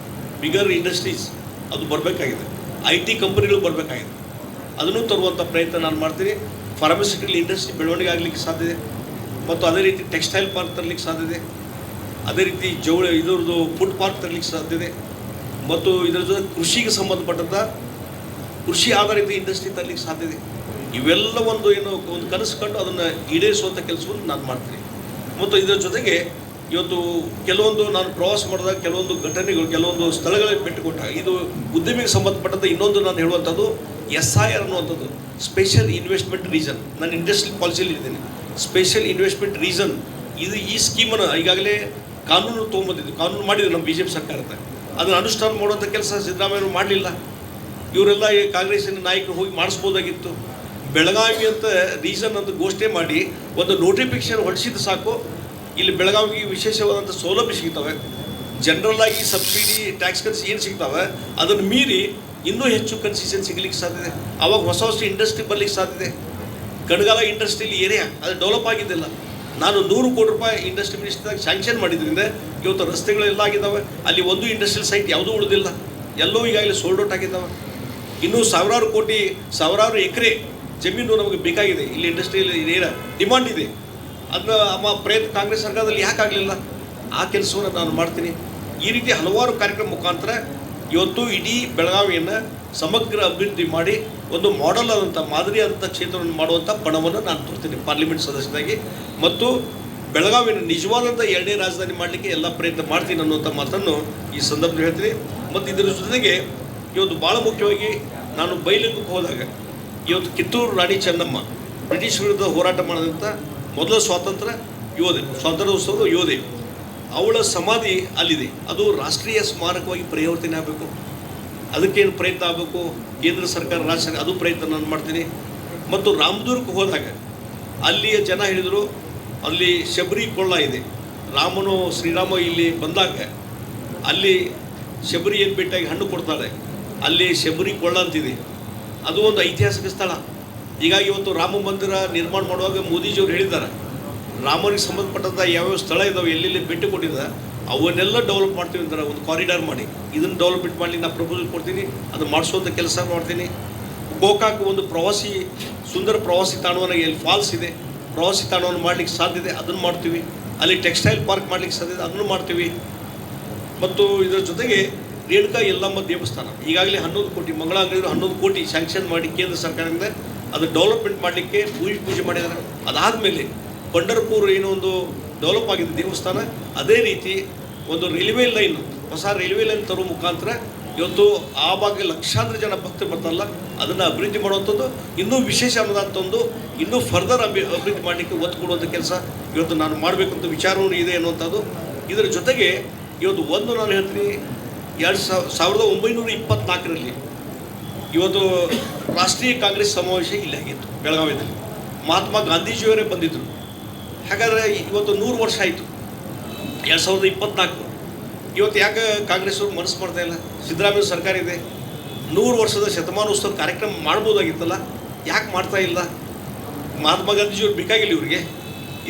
ಬಿಗರ್ ಇಂಡಸ್ಟ್ರೀಸ್ ಅದು ಬರಬೇಕಾಗಿದೆ. IT ಕಂಪನಿಗಳು ಬರಬೇಕಾಗಿದೆ. ಅದನ್ನು ತರುವಂಥ ಪ್ರಯತ್ನ ನಾನು ಮಾಡ್ತೀನಿ. ಫಾರ್ಮಸ್ಯೂಟಿಕಲ್ ಇಂಡಸ್ಟ್ರಿ ಬೆಳವಣಿಗೆ ಆಗಲಿಕ್ಕೆ ಸಾಧ್ಯತೆ ಮತ್ತು ಅದೇ ರೀತಿ ಟೆಕ್ಸ್ಟೈಲ್ ಪಾರ್ಕ್ ತರಲಿಕ್ಕೆ ಸಾಧ್ಯತೆ, ಅದೇ ರೀತಿ ಇದರದ್ದು ಫುಡ್ ಪಾರ್ಕ್ ತರಲಿಕ್ಕೆ ಸಾಧ್ಯತೆ ಮತ್ತು ಇದರ ಜೊತೆ ಕೃಷಿಗೆ ಸಂಬಂಧಪಟ್ಟಂಥ ಕೃಷಿ ಆಧಾರಿತ ಇಂಡಸ್ಟ್ರಿ ತರಲಿಕ್ಕೆ ಸಾಧ್ಯತೆ. ಇವೆಲ್ಲ ಒಂದು ಕನಸು ಕಂಡು ಅದನ್ನು ಈಡೇರಿಸುವಂಥ ಕೆಲಸವನ್ನು ನಾನು ಮಾಡ್ತೀನಿ. ಮತ್ತು ಇದರ ಜೊತೆಗೆ ಇವತ್ತು ಕೆಲವೊಂದು ನಾನು ಪ್ರವಾಸ ಮಾಡಿದಾಗ ಕೆಲವೊಂದು ಘಟನೆಗಳು ಕೆಲವೊಂದು ಸ್ಥಳಗಳಿಗೆ ಭೇಟಿ ಕೊಟ್ಟಾಗ ಇದು ಉದ್ಯಮಿಗೆ ಸಂಬಂಧಪಟ್ಟಂಥ ಇನ್ನೊಂದು ನಾನು ಹೇಳುವಂಥದ್ದು SIR ಅನ್ನುವಂಥದ್ದು ಸ್ಪೆಷಲ್ ಇನ್ವೆಸ್ಟ್ಮೆಂಟ್ ರೀಸನ್. ನಾನು ಇಂಡಸ್ಟ್ರಿಯಲ್ ಪಾಲಿಸಿಯಲ್ಲಿ ಇದ್ದೇನೆ. ಸ್ಪೆಷಲ್ ಇನ್ವೆಸ್ಟ್ಮೆಂಟ್ ರೀಸನ್ ಇದು ಈ ಸ್ಕೀಮನ್ನು ಈಗಾಗಲೇ ಕಾನೂನು ಮಾಡಿದ್ರು ನಮ್ಮ BJP ಸರ್ಕಾರದ. ಅದನ್ನು ಅನುಷ್ಠಾನ ಮಾಡುವಂಥ ಕೆಲಸ ಸಿದ್ದರಾಮಯ್ಯವರು ಮಾಡಲಿಲ್ಲ. ಇವರೆಲ್ಲ ಕಾಂಗ್ರೆಸ್ಸಿನ ನಾಯಕರು ಹೋಗಿ ಮಾಡಿಸ್ಬೋದಾಗಿತ್ತು. ಬೆಳಗಾವಿ ಅಂತ ರೀಸನ್ ಅಂತ ಘೋಷಣೆ ಮಾಡಿ ಒಂದು ನೋಟಿಫಿಕೇಶನ್ ಹೊರಡಿಸಿದ್ದು ಸಾಕು. ಇಲ್ಲಿ ಬೆಳಗಾವಿಗೆ ವಿಶೇಷವಾದಂಥ ಸೌಲಭ್ಯ ಸಿಗ್ತವೆ. ಜನರಲ್ಲಾಗಿ ಸಬ್ಸಿಡಿ ಟ್ಯಾಕ್ಸ್ ಕನ್ಸಿ ಏನು ಸಿಗ್ತವೆ ಅದನ್ನು ಮೀರಿ ಇನ್ನೂ ಹೆಚ್ಚು ಕನ್ಸಿಷನ್ ಸಿಗಲಿಕ್ಕೆ ಸಾಧ್ಯತೆ. ಆವಾಗ ಹೊಸ ಇಂಡಸ್ಟ್ರಿ ಬರಲಿಕ್ಕೆ ಸಾಧ್ಯತೆ. ಗಣಗಾಲ ಇಂಡಸ್ಟ್ರಿಯಲ್ ಏರಿಯಾ ಅದು ಡೆವಲಪ್ ಆಗಿದ್ದಿಲ್ಲ. ನಾನು 100 ಕೋಟಿ ರೂಪಾಯಿ ಇಂಡಸ್ಟ್ರಿ ಮಿನಿಸ್ಟ್ರಿದಾಗ ಸ್ಯಾಂಕ್ಷನ್ ಮಾಡಿದ್ರಿಂದ ಇವತ್ತು ರಸ್ತೆಗಳೆಲ್ಲ ಆಗಿದ್ದಾವೆ. ಅಲ್ಲಿ ಒಂದು ಇಂಡಸ್ಟ್ರಿಯಲ್ ಸೈಟ್ ಯಾವುದೂ ಉಳಿದಿಲ್ಲ. ಎಲ್ಲೋ ಈಗಾಗಲೇ ಸೋಲ್ಡ್ ಔಟ್ ಆಗಿದ್ದಾವೆ. ಇನ್ನೂ ಸಾವಿರಾರು ಎಕರೆ ಜಮೀನು ನಮಗೆ ಬೇಕಾಗಿದೆ. ಇಲ್ಲಿ ಇಂಡಸ್ಟ್ರಿಯಲ್ ಏರಿಯಾ ಡಿಮಾಂಡ್ ಇದೆ. ಅದನ್ನ ಪ್ರಯತ್ನ ಕಾಂಗ್ರೆಸ್ ಸರ್ಕಾರದಲ್ಲಿ ಯಾಕೆ ಆಗಲಿಲ್ಲ? ಆ ಕೆಲಸವನ್ನು ನಾನು ಮಾಡ್ತೀನಿ. ಈ ರೀತಿ ಹಲವಾರು ಕಾರ್ಯಕ್ರಮ ಮುಖಾಂತರ ಇವತ್ತು ಇಡೀ ಬೆಳಗಾವಿಯನ್ನು ಸಮಗ್ರ ಅಭಿವೃದ್ಧಿ ಮಾಡಿ ಒಂದು ಮಾಡೆಲ್ ಆದಂಥ ಮಾದರಿಯಾದಂಥ ಕ್ಷೇತ್ರವನ್ನು ಮಾಡುವಂಥ ಬಣವನ್ನು ನಾನು ತೋರ್ತೀನಿ ಪಾರ್ಲಿಮೆಂಟ್ ಸದಸ್ಯನಾಗಿ. ಮತ್ತು ಬೆಳಗಾವಿನ ನಿಜವಾದಂಥ ಎರಡನೇ ರಾಜಧಾನಿ ಮಾಡಲಿಕ್ಕೆ ಎಲ್ಲ ಪ್ರಯತ್ನ ಮಾಡ್ತೀನಿ ಅನ್ನುವಂಥ ಮಾತನ್ನು ಈ ಸಂದರ್ಭದಲ್ಲಿ ಹೇಳ್ತೀನಿ. ಮತ್ತು ಇದರ ಜೊತೆಗೆ ಇವತ್ತು ಭಾಳ ಮುಖ್ಯವಾಗಿ ನಾನು ಬೈಲಿಂಗಕ್ಕೆ ಹೋದಾಗ ಇವತ್ತು ಕಿತ್ತೂರು ರಾಣಿ ಚೆನ್ನಮ್ಮ ಬ್ರಿಟಿಷ್ ವಿರುದ್ಧ ಹೋರಾಟ ಮಾಡಿದಂಥ ಮೊದಲ ಸ್ವಾತಂತ್ರ್ಯೋತ್ಸವದ ಯೋಧೆ, ಅವಳ ಸಮಾಧಿ ಅಲ್ಲಿದೆ. ಅದು ರಾಷ್ಟ್ರೀಯ ಸ್ಮಾರಕವಾಗಿ ಪರಿವರ್ತನೆ ಆಗಬೇಕು. ಅದಕ್ಕೇನು ಪ್ರಯತ್ನ ಆಗಬೇಕು, ಕೇಂದ್ರ ಸರ್ಕಾರ ರಾಜ್ಯ ಸರ್ಕಾರ ಅದು ಪ್ರಯತ್ನ ನಾನು ಮಾಡ್ತೀನಿ. ಮತ್ತು ರಾಮದುರ್ಗಕ್ಕೆ ಹೋದಾಗ ಅಲ್ಲಿಯ ಜನ ಹೇಳಿದರು, ಅಲ್ಲಿ ಶಬರಿ ಕೊಳ್ಳ ಇದೆ. ಶ್ರೀರಾಮ ಇಲ್ಲಿ ಬಂದಾಗ ಅಲ್ಲಿ ಶಬರಿ ಏನು ಭೇಟಿಯಾಗಿ ಹಣ್ಣು ಕೊಡ್ತಾಳೆ, ಅಲ್ಲಿ ಶಬರಿ ಕೊಳ್ಳ ಅಂತಿದೆ. ಅದು ಒಂದು ಐತಿಹಾಸಿಕ ಸ್ಥಳ. ಹೀಗಾಗಿ ಇವತ್ತು ರಾಮ ಮಂದಿರ ನಿರ್ಮಾಣ ಮಾಡುವಾಗ ಮೋದಿಜಿಯವರು ಹೇಳಿದ್ದಾರೆ, ರಾಮನಿಗೆ ಸಂಬಂಧಪಟ್ಟಂಥ ಯಾವ್ಯಾವ ಸ್ಥಳ ಇದ್ದಾವೆ, ಎಲ್ಲೆಲ್ಲಿ ಭೇಟಿ ಕೊಟ್ಟಿದ್ದಾರೆ ಅವನ್ನೆಲ್ಲ ಡೆವಲಪ್ ಮಾಡ್ತೀವಿ ಅಂತಾರೆ. ಒಂದು ಕಾರಿಡಾರ್ ಮಾಡಿ ಇದನ್ನು ಡೆವಲಪ್ಮೆಂಟ್ ಮಾಡಲಿ ನಾನು ಪ್ರಪೋಸಲ್ ಕೊಡ್ತೀನಿ, ಅದು ಮಾಡಿಸುವಂಥ ಕೆಲಸ ಮಾಡ್ತೀನಿ. ಗೋಕಾಕ್ ಒಂದು ಸುಂದರ ಪ್ರವಾಸಿ ತಾಣವನ್ನು, ಎಲ್ಲಿ ಫಾಲ್ಸ್ ಇದೆ, ಪ್ರವಾಸಿ ತಾಣವನ್ನು ಮಾಡಲಿಕ್ಕೆ ಸಾಧ್ಯತೆ, ಅದನ್ನು ಮಾಡ್ತೀವಿ. ಅಲ್ಲಿ ಟೆಕ್ಸ್ಟೈಲ್ ಪಾರ್ಕ್ ಮಾಡಲಿಕ್ಕೆ ಸಾಧ್ಯತೆ, ಅದನ್ನು ಮಾಡ್ತೀವಿ. ಮತ್ತು ಇದರ ಜೊತೆಗೆ ರೇಣುಕಾ ಯಲ್ಲಮ್ಮ ದೇವಸ್ಥಾನ ಈಗಾಗಲೇ 11 ಕೋಟಿ, ಮಂಗಳಾಂಗಡಿಯವರು 11 ಕೋಟಿ ಸ್ಯಾಂಕ್ಷನ್ ಮಾಡಿ ಕೇಂದ್ರ ಸರ್ಕಾರದಿಂದ ಅದು ಡೆವಲಪ್ಮೆಂಟ್ ಮಾಡಲಿಕ್ಕೆ ಪೂಜೆ ಮಾಡಿದ್ದಾರೆ. ಅದಾದಮೇಲೆ ಪಂಢರಪುರ ಏನೋ ಒಂದು ಡೆವಲಪ್ ಆಗಿದೆ ದೇವಸ್ಥಾನ, ಅದೇ ರೀತಿ ಒಂದು ರೈಲ್ವೆ ಲೈನ್, ಹೊಸ ರೈಲ್ವೆ ಲೈನ್ ತರುವ ಮುಖಾಂತರ ಇವತ್ತು ಆ ಭಾಗಕ್ಕೆ ಲಕ್ಷಾಂತರ ಜನ ಭಕ್ತರು ಬರ್ತಾರಲ್ಲ, ಅದನ್ನು ಅಭಿವೃದ್ಧಿ ಮಾಡುವಂಥದ್ದು, ಇನ್ನೂ ವಿಶೇಷ ಅನುದಾನ ತಂದು ಇನ್ನೂ ಫರ್ದರ್ ಅಭಿವೃದ್ಧಿ ಮಾಡಲಿಕ್ಕೆ ಒತ್ತು ಕೊಡುವಂಥ ಕೆಲಸ ಇವತ್ತು ನಾನು ಮಾಡಬೇಕಂತ ವಿಚಾರವೂ ಇದೆ ಅನ್ನುವಂಥದ್ದು. ಇದರ ಜೊತೆಗೆ ಇವತ್ತು ನಾನು ಹೇಳ್ತೀನಿ, 1924ರಲ್ಲಿ ಇವತ್ತು ರಾಷ್ಟ್ರೀಯ ಕಾಂಗ್ರೆಸ್ ಸಮಾವೇಶ ಇಲ್ಲಿ ಆಗಿತ್ತು ಬೆಳಗಾವಿಯಲ್ಲಿ. ಮಹಾತ್ಮ ಗಾಂಧೀಜಿಯವರೇ ಬಂದಿದ್ದರು. ಹಾಗಾದರೆ ಇವತ್ತು 100 ವರ್ಷ ಆಯಿತು, 2024. ಇವತ್ತು ಯಾಕೆ ಕಾಂಗ್ರೆಸ್ ಅವರು ಮನಸ್ಸು ಮಾಡ್ತಾ ಇಲ್ಲ? ಸಿದ್ದರಾಮಯ್ಯ ಸರ್ಕಾರ ಇದೆ, 100 ವರ್ಷದ ಶತಮಾನೋತ್ಸವ ಕಾರ್ಯಕ್ರಮ ಮಾಡ್ಬೋದಾಗಿತ್ತಲ್ಲ, ಯಾಕೆ ಮಾಡ್ತಾ ಇಲ್ಲ? ಮಹಾತ್ಮ ಗಾಂಧೀಜಿಯವ್ರು ಬೇಕಾಗಿಲ್ಲ ಇವರಿಗೆ.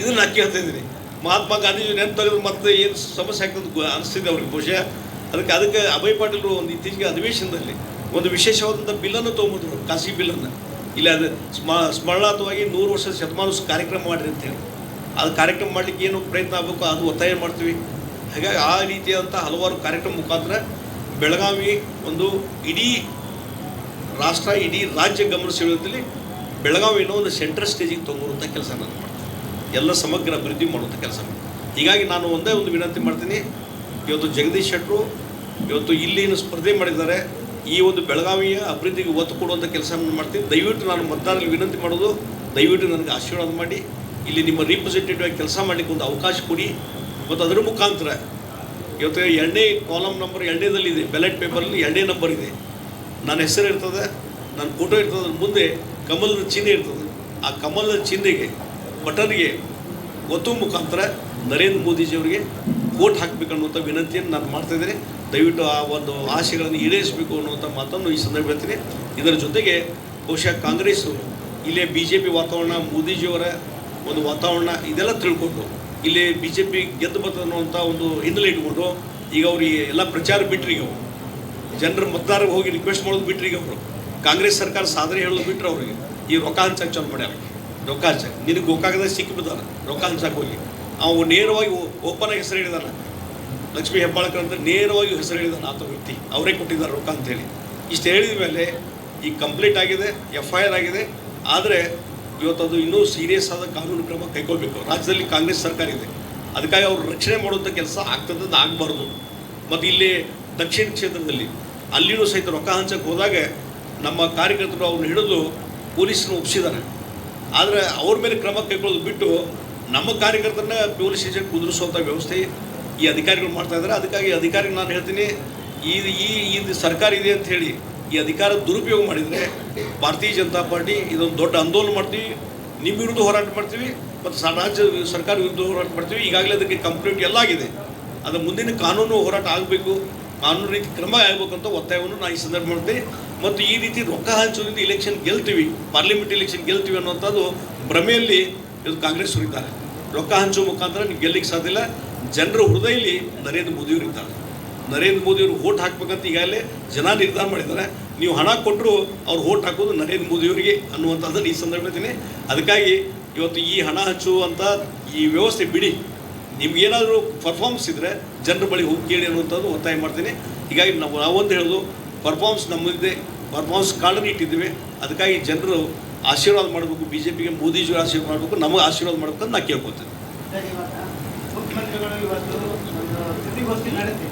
ಇದನ್ನು ಅಕ್ಕಿ ಹೇಳ್ತಾ ಇದ್ದೀನಿ. ಮಹಾತ್ಮ ಗಾಂಧೀಜಿ ನೆನ್ಪು ತೆಗೆದು ಮತ್ತೆ ಏನು ಸಮಸ್ಯೆ ಆಗ್ತದೆ ಅನಿಸ್ತಿದೆ ಅವ್ರಿಗೆ ಬಹುಶಃ. ಅದಕ್ಕೆ ಅಭಯ್ ಪಾಟೀಲ್ ಒಂದು ಇತ್ತೀಚೆಗೆ ಅಧಿವೇಶನದಲ್ಲಿ ಒಂದು ವಿಶೇಷವಾದಂಥ ಬಿಲ್ಲನ್ನು ತೊಗೊಂಬಂದರು, ಖಾಸಗಿ ಬಿಲ್ಲನ್ನು. ಇಲ್ಲ ಅದು ಸ್ಮರಣಾರ್ಥವಾಗಿ 100 ವರ್ಷದ ಶತಮಾನೋತ್ಸವ ಕಾರ್ಯಕ್ರಮ ಮಾಡಿರಿ ಅಂತೇಳಿ. ಅದು ಕಾರ್ಯಕ್ರಮ ಮಾಡಲಿಕ್ಕೆ ಏನು ಪ್ರಯತ್ನ ಆಗಬೇಕು ಅದು ಒತ್ತಾಯ ಮಾಡ್ತೀವಿ. ಹಾಗಾಗಿ ಆ ರೀತಿಯಾದಂಥ ಹಲವಾರು ಕಾರ್ಯಕ್ರಮ ಮುಖಾಂತರ ಬೆಳಗಾವಿ ಒಂದು ಇಡೀ ರಾಷ್ಟ್ರ, ಇಡೀ ರಾಜ್ಯ ಗಮನ ಸೆಳೆಯುವುದರಲ್ಲಿ ಬೆಳಗಾವಿನ ಒಂದು ಸೆಂಟ್ರಲ್ ಸ್ಟೇಜಿಗೆ ತೊಗೊಂಬರುವಂಥ ಕೆಲಸ ನಾನು ಮಾಡ್ತೀನಿ. ಎಲ್ಲ ಸಮಗ್ರ ಅಭಿವೃದ್ಧಿ ಮಾಡುವಂಥ ಕೆಲಸ. ಹೀಗಾಗಿ ನಾನು ಒಂದೇ ಒಂದು ವಿನಂತಿ ಮಾಡ್ತೀನಿ, ಇವತ್ತು ಜಗದೀಶ್ ಶೆಟ್ಟರು ಇವತ್ತು ಇಲ್ಲಿನ ಸ್ಪರ್ಧೆ ಮಾಡಿದ್ದಾರೆ, ಈ ಒಂದು ಬೆಳಗಾವಿಯ ಅಭಿವೃದ್ಧಿಗೆ ಒತ್ತು ಕೊಡುವಂಥ ಕೆಲಸ ಮಾಡ್ತೀನಿ. ದಯವಿಟ್ಟು ನಾನು ಮತದಾರರಲ್ಲಿ ವಿನಂತಿ ಮಾಡೋದು, ದಯವಿಟ್ಟು ನನಗೆ ಆಶೀರ್ವಾದ ಮಾಡಿ ಇಲ್ಲಿ ನಿಮ್ಮ ರಿಪ್ರೆಸೆಂಟೇಟಿವ್ ಆಗಿ ಕೆಲಸ ಮಾಡಲಿಕ್ಕೆ ಒಂದು ಅವಕಾಶ ಕೊಡಿ. ಮತ್ತು ಅದರ ಮುಖಾಂತರ ಇವತ್ತು 2ನೇ ಕಾಲಮ್ ನಂಬರ್ 2ನೇದಲ್ಲಿದೆ, ಬ್ಯಾಲೆಟ್ ಪೇಪರಲ್ಲಿ 2ನೇ ನಂಬರ್ ಇದೆ, ನನ್ನ ಹೆಸರು ಇರ್ತದೆ, ನನ್ನ ಫೋಟೋ ಇರ್ತದೆ, ಅದ್ರ ಮುಂದೆ ಕಮಲದ ಚಿಹ್ನೆ ಇರ್ತದೆ. ಆ ಕಮಲದ ಚಿಹ್ನೆಗೆ ಬಟನ್ಗೆ ಒತ್ತುವ ಮುಖಾಂತರ ನರೇಂದ್ರ ಮೋದಿಜಿಯವರಿಗೆ ವೋಟ್ ಹಾಕಬೇಕನ್ನುವಂಥ ವಿನಂತಿಯನ್ನು ನಾನು ಮಾಡ್ತಾಯಿದ್ದೇನೆ. ದಯವಿಟ್ಟು ಆ ಒಂದು ಆಶೆಗಳನ್ನು ಈಡೇರಿಸಬೇಕು ಅನ್ನುವಂಥ ಮಾತನ್ನು ಈ ಸಂದರ್ಭ ಹೇಳ್ತೀನಿ. ಇದರ ಜೊತೆಗೆ ಬಹುಶಃ ಕಾಂಗ್ರೆಸ್ಸು ಇಲ್ಲೇ BJP ವಾತಾವರಣ, ಮೋದಿಜಿಯವರ ಒಂದು ವಾತಾವರಣ ಇದೆಲ್ಲ ತಿಳ್ಕೊಂಡು ಇಲ್ಲಿ BJP ಗೆದ್ದು ಬರ್ತದೆ ಅನ್ನುವಂಥ ಒಂದು ಹಿನ್ನೆಲೆ ಇಟ್ಕೊಂಡು ಈಗ ಅವ್ರಿಗೆ ಎಲ್ಲ ಪ್ರಚಾರ ಬಿಟ್ಟರು. ಈಗ ಅವರು ಜನರ ಮತದಾರರಿಗೆ ಹೋಗಿ ರಿಕ್ವೆಸ್ಟ್ ಮಾಡೋದು ಬಿಟ್ಟರು. ಈಗ ಅವರು ಕಾಂಗ್ರೆಸ್ ಸರ್ಕಾರ ಸಾಧನೆ ಹೇಳೋದು ಬಿಟ್ಟರು. ಅವ್ರಿಗೆ ಈ ರೊಕ್ಕ ಹಂಚಕ್ಕೆ ಚಾಲು ಮಾಡ್ಯಾರ. ರೊಕ್ಕ ಹಂಚಕ್ಕೆ ನಿನಗೆ ಗೋಕಾಕದಾಗ ಸಿಕ್ಕಿಬಿಡ್ತಾನೆ, ರೊಕ್ಕ ಹಂಚಕ್ಕೆ ಹೋಗಿ ಅವು ನೇರವಾಗಿ ಓಪನ್ ಆಗಿ ಹೆಸರು ಹೇಳಿದಾನೆ. ಲಕ್ಷ್ಮೀ ಹೆಬ್ಬಾಳ್ಕರ್ ಅಂತ ನೇರವಾಗಿ ಹೆಸರು ಹೇಳಿದಾನೆ ಆತ ವ್ಯಕ್ತಿ, ಅವರೇ ಕೊಟ್ಟಿದ್ದಾರೆ ರೊಕ್ಕ ಅಂತೇಳಿ. ಇಷ್ಟು ಹೇಳಿದ ಮೇಲೆ ಈಗ ಕಂಪ್ಲೀಟ್ ಆಗಿದೆ, FIR ಆಗಿದೆ. ಆದರೆ ಇವತ್ತು ಅದು ಇನ್ನೂ ಸೀರಿಯಸ್ ಆದ ಕಾನೂನು ಕ್ರಮ ಕೈಗೊಳ್ಳಬೇಕು. ರಾಜ್ಯದಲ್ಲಿ ಕಾಂಗ್ರೆಸ್ ಸರ್ಕಾರ ಇದೆ, ಅದಕ್ಕಾಗಿ ಅವರು ರಕ್ಷಣೆ ಮಾಡುವಂಥ ಕೆಲಸ ಆಗ್ತದಂತ ಆಗಬಾರ್ದು. ಮತ್ತು ಇಲ್ಲಿ ದಕ್ಷಿಣ ಕ್ಷೇತ್ರದಲ್ಲಿ ಅಲ್ಲಿನೂ ಸಹಿತ ರೊಕ್ಕ ಹಂಚಕ್ಕೆ ಹೋದಾಗ ನಮ್ಮ ಕಾರ್ಯಕರ್ತರು ಅವ್ರನ್ನ ಹಿಡಿದು ಪೊಲೀಸನ್ನು ಒಪ್ಪಿಸಿದ್ದಾರೆ. ಆದರೆ ಅವ್ರ ಮೇಲೆ ಕ್ರಮ ಕೈಗೊಳ್ಳೋದು ಬಿಟ್ಟು ನಮ್ಮ ಕಾರ್ಯಕರ್ತರನ್ನ ಪೊಲೀಸ್ ಸ್ಟೇಷನ್ ಕುದುರಿಸುವಂಥ ವ್ಯವಸ್ಥೆ ಈ ಅಧಿಕಾರಿಗಳು ಮಾಡ್ತಾಯಿದ್ದಾರೆ. ಅದಕ್ಕಾಗಿ ಅಧಿಕಾರಿಗೆ ನಾನು ಹೇಳ್ತೀನಿ, ಈ ಸರ್ಕಾರ ಇದೆ ಅಂತ ಹೇಳಿ ಈ ಅಧಿಕಾರ ದುರುಪಯೋಗ ಮಾಡಿದರೆ ಭಾರತೀಯ ಜನತಾ ಪಾರ್ಟಿ ಇದೊಂದು ದೊಡ್ಡ ಆಂದೋಲನ ಮಾಡ್ತೀವಿ, ನಿಮ್ಮ ವಿರುದ್ಧ ಹೋರಾಟ ಮಾಡ್ತೀವಿ, ಮತ್ತು ರಾಜ್ಯ ಸರ್ಕಾರ ವಿರುದ್ಧ ಹೋರಾಟ ಮಾಡ್ತೀವಿ. ಈಗಾಗಲೇ ಅದಕ್ಕೆ ಕಂಪ್ಲೀಟ್ ಎಲ್ಲ ಆಗಿದೆ. ಅದು ಮುಂದಿನ ಕಾನೂನು ಹೋರಾಟ ಆಗಬೇಕು, ಕಾನೂನು ರೀತಿ ಕ್ರಮ ಆಗಬೇಕಂತ ಒತ್ತಾಯವನ್ನು ನಾನು ಈ ಸಂದರ್ಭ ಮಾಡ್ತೀನಿ. ಮತ್ತು ಈ ರೀತಿ ರೊಕ್ಕ ಹಂಚೋದ್ರಿಂದ ಇಲೆಕ್ಷನ್ ಗೆಲ್ತೀವಿ, ಪಾರ್ಲಿಮೆಂಟ್ ಇಲೆಕ್ಷನ್ ಗೆಲ್ತೀವಿ ಅನ್ನೋಂಥದ್ದು ಭ್ರಮೆಯಲ್ಲಿ ಇದು ಕಾಂಗ್ರೆಸ್ ಇದ್ದಾರೆ. ರೊಕ್ಕ ಹಂಚೋ ಮುಖಾಂತರ ನೀವು ಗೆಲ್ಲಿಕ್ಕೆ ಸಾಧ್ಯ ಇಲ್ಲ. ಜನರ ಹೃದಯದಲ್ಲಿ ನರೇಂದ್ರ ಮೋದಿಯವರು ಇದ್ದಾರೆ. ನರೇಂದ್ರ ಮೋದಿಯವರು ವೋಟ್ ಹಾಕ್ಬೇಕಂತ ಈಗಾಗಲೇ ಜನ ನಿರ್ಧಾರ ಮಾಡಿದ್ದಾರೆ. ನೀವು ಹಣ ಕೊಟ್ಟರು ಅವ್ರು ವೋಟ್ ಹಾಕೋದು ನರೇಂದ್ರ ಮೋದಿಯವರಿಗೆ ಅನ್ನುವಂಥದ್ದನ್ನು ಈ ಸಂದರ್ಭ ಹೇಳ್ತೀನಿ. ಅದಕ್ಕಾಗಿ ಇವತ್ತು ಈ ಹಣ ಹಂಚುವಂಥ ಈ ವ್ಯವಸ್ಥೆ ಬಿಡಿ, ನಿಮ್ಗೇನಾದರೂ ಪರ್ಫಾರ್ಮೆನ್ಸ್ ಇದ್ದರೆ ಜನರ ಬಳಿ ಹೋಗಿ ಕೇಳಿ ಅನ್ನುವಂಥದ್ದು ಒತ್ತಾಯ ಮಾಡ್ತೀನಿ. ಹೀಗಾಗಿ ನಾವೊಂದು ಹೇಳೋದು ಪರ್ಫಾರ್ಮೆನ್ಸ್ ನಮ್ಮದಿದೆ, ಪರ್ಫಾರ್ಮೆನ್ಸ್ ಕಾರ್ಡನ್ನು ಇಟ್ಟಿದ್ದೀವಿ. ಅದಕ್ಕಾಗಿ ಜನರು ಆಶೀರ್ವಾದ ಮಾಡಬೇಕು, ಬಿ ಜೆ ಪಿಗೆ ಮೋದಿಜಿಯವರು ಆಶೀರ್ವಾದ ಮಾಡಬೇಕು, ನಮಗೆ ಆಶೀರ್ವಾದ ಮಾಡಬೇಕು ಅಂತ ನಾನು ಕೇಳ್ಕೊತೀನಿ. ಮುಖ್ಯಮಂತ್ರಿಗಳು ಇವತ್ತು ಸುದ್ದಿಗೋಷ್ಠಿ ನಡೆಸಿ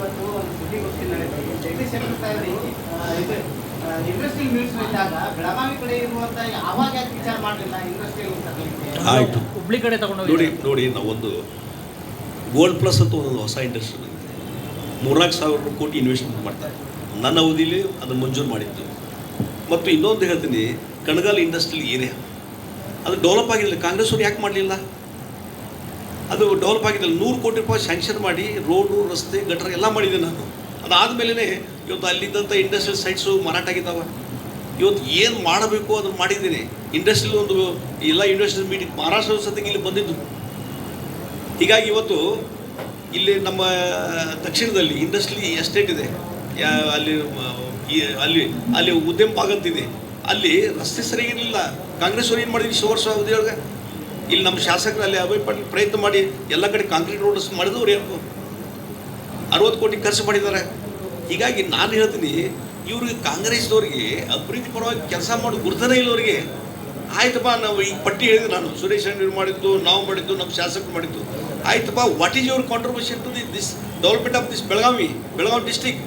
ಒಂದು ಸುದ್ದಿಗೋಷ್ಠಿ ನಡೆಸಿ ಜಗದೀಶ್ ಶೆಟ್ಟರ್ ಸಾಹೇಬರಿಗೆ ಇಂಡಸ್ಟ್ರಿಯಲ್ ಮಿನಿಸ್ಟರ್ ಇದ್ದಾಗ ಬೆಳಗಾವಿ ಕಡೆ ಇರುವಂತ ಯಾವಾಗ ಯಾಕೆ ವಿಚಾರ ಮಾಡಲಿಲ್ಲ ಇಂಡಸ್ಟ್ರಿಯಲ್ ಆಯಿತು, ಹುಬ್ಳಿ ಕಡೆ ತಗೊಂಡು ನೋಡಿ ನಾವೊಂದು ಗೋಲ್ಡ್ ಪ್ಲಸ್ ಅಂತ ಒಂದು ಹೊಸ ಇಂಡಸ್ಟ್ರಿ ಬಂದಿದೆ. 4,00,000 ಕೋಟಿ ಇನ್ವೆಸ್ಟ್ಮೆಂಟ್ ಮಾಡ್ತಾರೆ. ನನ್ನ ಅವಧಿಯಲ್ಲಿ ಅದನ್ನು ಮಂಜೂರು ಮಾಡಿದ್ದು. ಮತ್ತು ಇನ್ನೊಂದು ಹೇಳ್ತೀನಿ, ಕಣಗಾಲ ಇಂಡಸ್ಟ್ರಿಯಲ್ ಏರಿಯಾ ಅದು ಡೆವಲಪ್ ಆಗಿಲ್ಲ. ಕಾಂಗ್ರೆಸ್ ಅವ್ರು ಯಾಕೆ ಮಾಡಲಿಲ್ಲ? ಅದು ಡೆವಲಪ್ ಆಗಿದ್ದಿಲ್ಲ. 100 ಕೋಟಿ ರೂಪಾಯಿ ಸ್ಯಾಂಕ್ಷನ್ ಮಾಡಿ ರೋಡು, ರಸ್ತೆ, ಗಟರ್ ಎಲ್ಲ ಮಾಡಿದ್ದೆ ನಾನು. ಅದಾದಮೇಲೆ ಇವತ್ತು ಅಲ್ಲಿದ್ದಂಥ ಇಂಡಸ್ಟ್ರಿಯಲ್ ಸೈಟ್ಸು ಮಾರಾಟ ಆಗಿದ್ದಾವೆ. ಇವತ್ತು ಏನು ಮಾಡಬೇಕು ಅದನ್ನು ಮಾಡಿದ್ದೀನಿ. ಇಂಡಸ್ಟ್ರಿಯಲ್ ಒಂದು ಎಲ್ಲ ಇಂಡಸ್ಟ್ರಿಯಲ್ ಮೀಟಿಂಗ್ ಮಹಾರಾಷ್ಟ್ರದ ಸತಿಗೆ ಇಲ್ಲಿ ಬಂದಿದ್ದು. ಹೀಗಾಗಿ ಇವತ್ತು ಇಲ್ಲಿ ನಮ್ಮ ದಕ್ಷಿಣದಲ್ಲಿ ಇಂಡಸ್ಟ್ರಿ ಎಸ್ಟೇಟ್ ಇದೆ, ಅಲ್ಲಿ ಅಲ್ಲಿ ಅಲ್ಲಿ ಉದ್ಯಮ ಭಾಗ ಅಂತಿದೆ. ಅಲ್ಲಿ ರಸ್ತೆ ಸರಿಯಾಗಿರಲಿಲ್ಲ. ಕಾಂಗ್ರೆಸ್ ಅವ್ರು ಏನು ಮಾಡಿದ್ವಿ ವರ್ಷ ಅವಧಿಯೊಳಗೆ ಇಲ್ಲಿ ನಮ್ಮ ಶಾಸಕರು ಅಲ್ಲಿ ಅಭಯ್ ಪಾಟೀಲ್ ಪ್ರಯತ್ನ ಮಾಡಿ ಎಲ್ಲ ಕಡೆ ಕಾಂಕ್ರೀಟ್ ರೋಡ್ಸ್ ಮಾಡಿದವ್ರು ಏನು 60 ಕೋಟಿ ಖರ್ಚು ಮಾಡಿದ್ದಾರೆ. ಹೀಗಾಗಿ ನಾನು ಹೇಳ್ತೀನಿ, ಇವ್ರಿಗೆ ಕಾಂಗ್ರೆಸ್ದವ್ರಿಗೆ ಅಭಿವೃದ್ಧಿ ಪರವಾಗಿ ಕೆಲಸ ಮಾಡೋ ಗುರುತನೇ ಇಲ್ಲ ಅವರಿಗೆ. ಆಯ್ತಪ್ಪ, ನಾವು ಈಗ ಪಟ್ಟಿ ಹೇಳಿದೆ ನಾನು, ಸುರೇಶ್ ಅಣ್ಣ ಮಾಡಿದ್ದು, ನಾವು ಮಾಡಿದ್ದು, ನಮ್ಮ ಶಾಸಕರು ಮಾಡಿದ್ದು. ಆಯ್ತಪ್ಪ, what is your contribution to this development of this Belagavi district?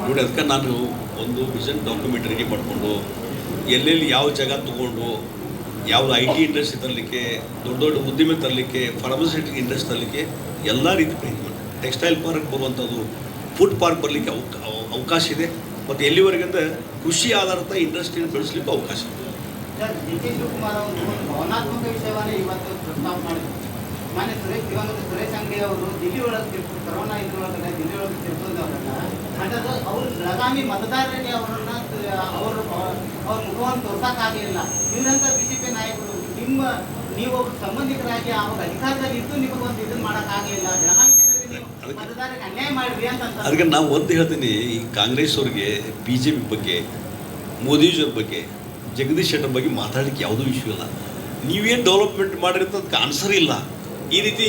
ನೋಡಿ, ಅದಕ್ಕೆ ನಾನು ಒಂದು ವಿಷನ್ ಡಾಕ್ಯುಮೆಂಟ್ರಿಗೆ ಮಾಡಿಕೊಂಡು ಎಲ್ಲೆಲ್ಲಿ ಯಾವ ಜಾಗ ತೊಗೊಂಡು ಯಾವುದು IT ಇಂಡಸ್ಟ್ರಿ ತರಲಿಕ್ಕೆ, ದೊಡ್ಡ ದೊಡ್ಡ ಉದ್ದಿಮೆ ತರಲಿಕ್ಕೆ, ಫಾರ್ಮಸ್ಯೂಟಿಕ್ ಇಂಡಸ್ಟ್ರಿ ತರಲಿಕ್ಕೆ ಎಲ್ಲ ರೀತಿ ಪ್ರಯತ್ನ ಮಾಡಿ. ಟೆಕ್ಸ್ಟೈಲ್ ಪಾರ್ಕ್ ಬರುವಂಥದ್ದು, ಫುಡ್ ಪಾರ್ಕ್ ಬರಲಿಕ್ಕೆ ಅವಕಾಶ ಇದೆ. ಮತ್ತು ಎಲ್ಲಿವರೆಗೆ ಅಂದರೆ ಕೃಷಿ ಆಧಾರಿತ ಇಂಡಸ್ಟ್ರಿನ ಬೆಳೆಸಲಿಕ್ಕೆ ಅವಕಾಶ ಇದೆ. ಡಿ.ಕೆ. ಶಿವಕುಮಾರ್ ಅವರು ಒಂದು ಭಾವನಾತ್ಮಕ ವಿಷಯವನ್ನು ಇವತ್ತು ಪ್ರಸ್ತಾಪ ಮಾಡಿದ್ರು. ಮಾನ್ಯ ಸುರೇಶ್ ಅಂಗಡಿ ಅವರು ದಿಲ್ಲಿ ಒಳಗೆ ಕೊರೋನಾ ಇದ್ರೊಳಗಡೆ ದಿಲ್ಲಿ ಒಳಗೆ ತಿರ್ಕೊಂಡವ್ರನ್ನ ಅಂಥದ್ದು ಅವರು ಬೆಳಗಾವಿ ಮತದಾರರಿಗೆ ಅವರನ್ನ ಅವ್ರ ಮುಖವನ್ನು ತೋರ್ಸೋಕ್ಕಾಗಲಿಲ್ಲ. ಇವರಂಥ BJP ನಾಯಕರು ನೀವು ಒಬ್ಬರು ಸಂಬಂಧಿಕರಾಗಿ ಅವಾಗ ಅಧಿಕಾರದಲ್ಲಿ ಇದ್ದು ನಿಮಗೊಂದು ಇದನ್ನು ಮಾಡೋಕ್ಕಾಗಲಿಲ್ಲ. ಬೆಳಗಾವಿ ಜನರಿಗೆ ನೀವು ಮತದಾರರಿಗೆ ಅನ್ಯಾಯ ಮಾಡಿದ್ರಿ ಅಂತ. ಅದಕ್ಕೆ ನಾವು ಒಂದು ಹೇಳ್ತೀನಿ, ಈ ಕಾಂಗ್ರೆಸ್ ಅವ್ರಿಗೆ BJP ಬಗ್ಗೆ, ಮೋದಿಜಿಯವ್ರ ಬಗ್ಗೆ, ಜಗದೀಶ್ ಶೆಟ್ಟರ್ ಬಗ್ಗೆ ಮಾತಾಡಲಿಕ್ಕೆ ಯಾವುದೂ ವಿಷಯ ಇಲ್ಲ. ನೀವೇನು ಡೆವಲಪ್ಮೆಂಟ್ ಮಾಡಿರುತ್ತೆ ಅದಕ್ಕೆ ಆನ್ಸರ್ ಇಲ್ಲ. ಈ ರೀತಿ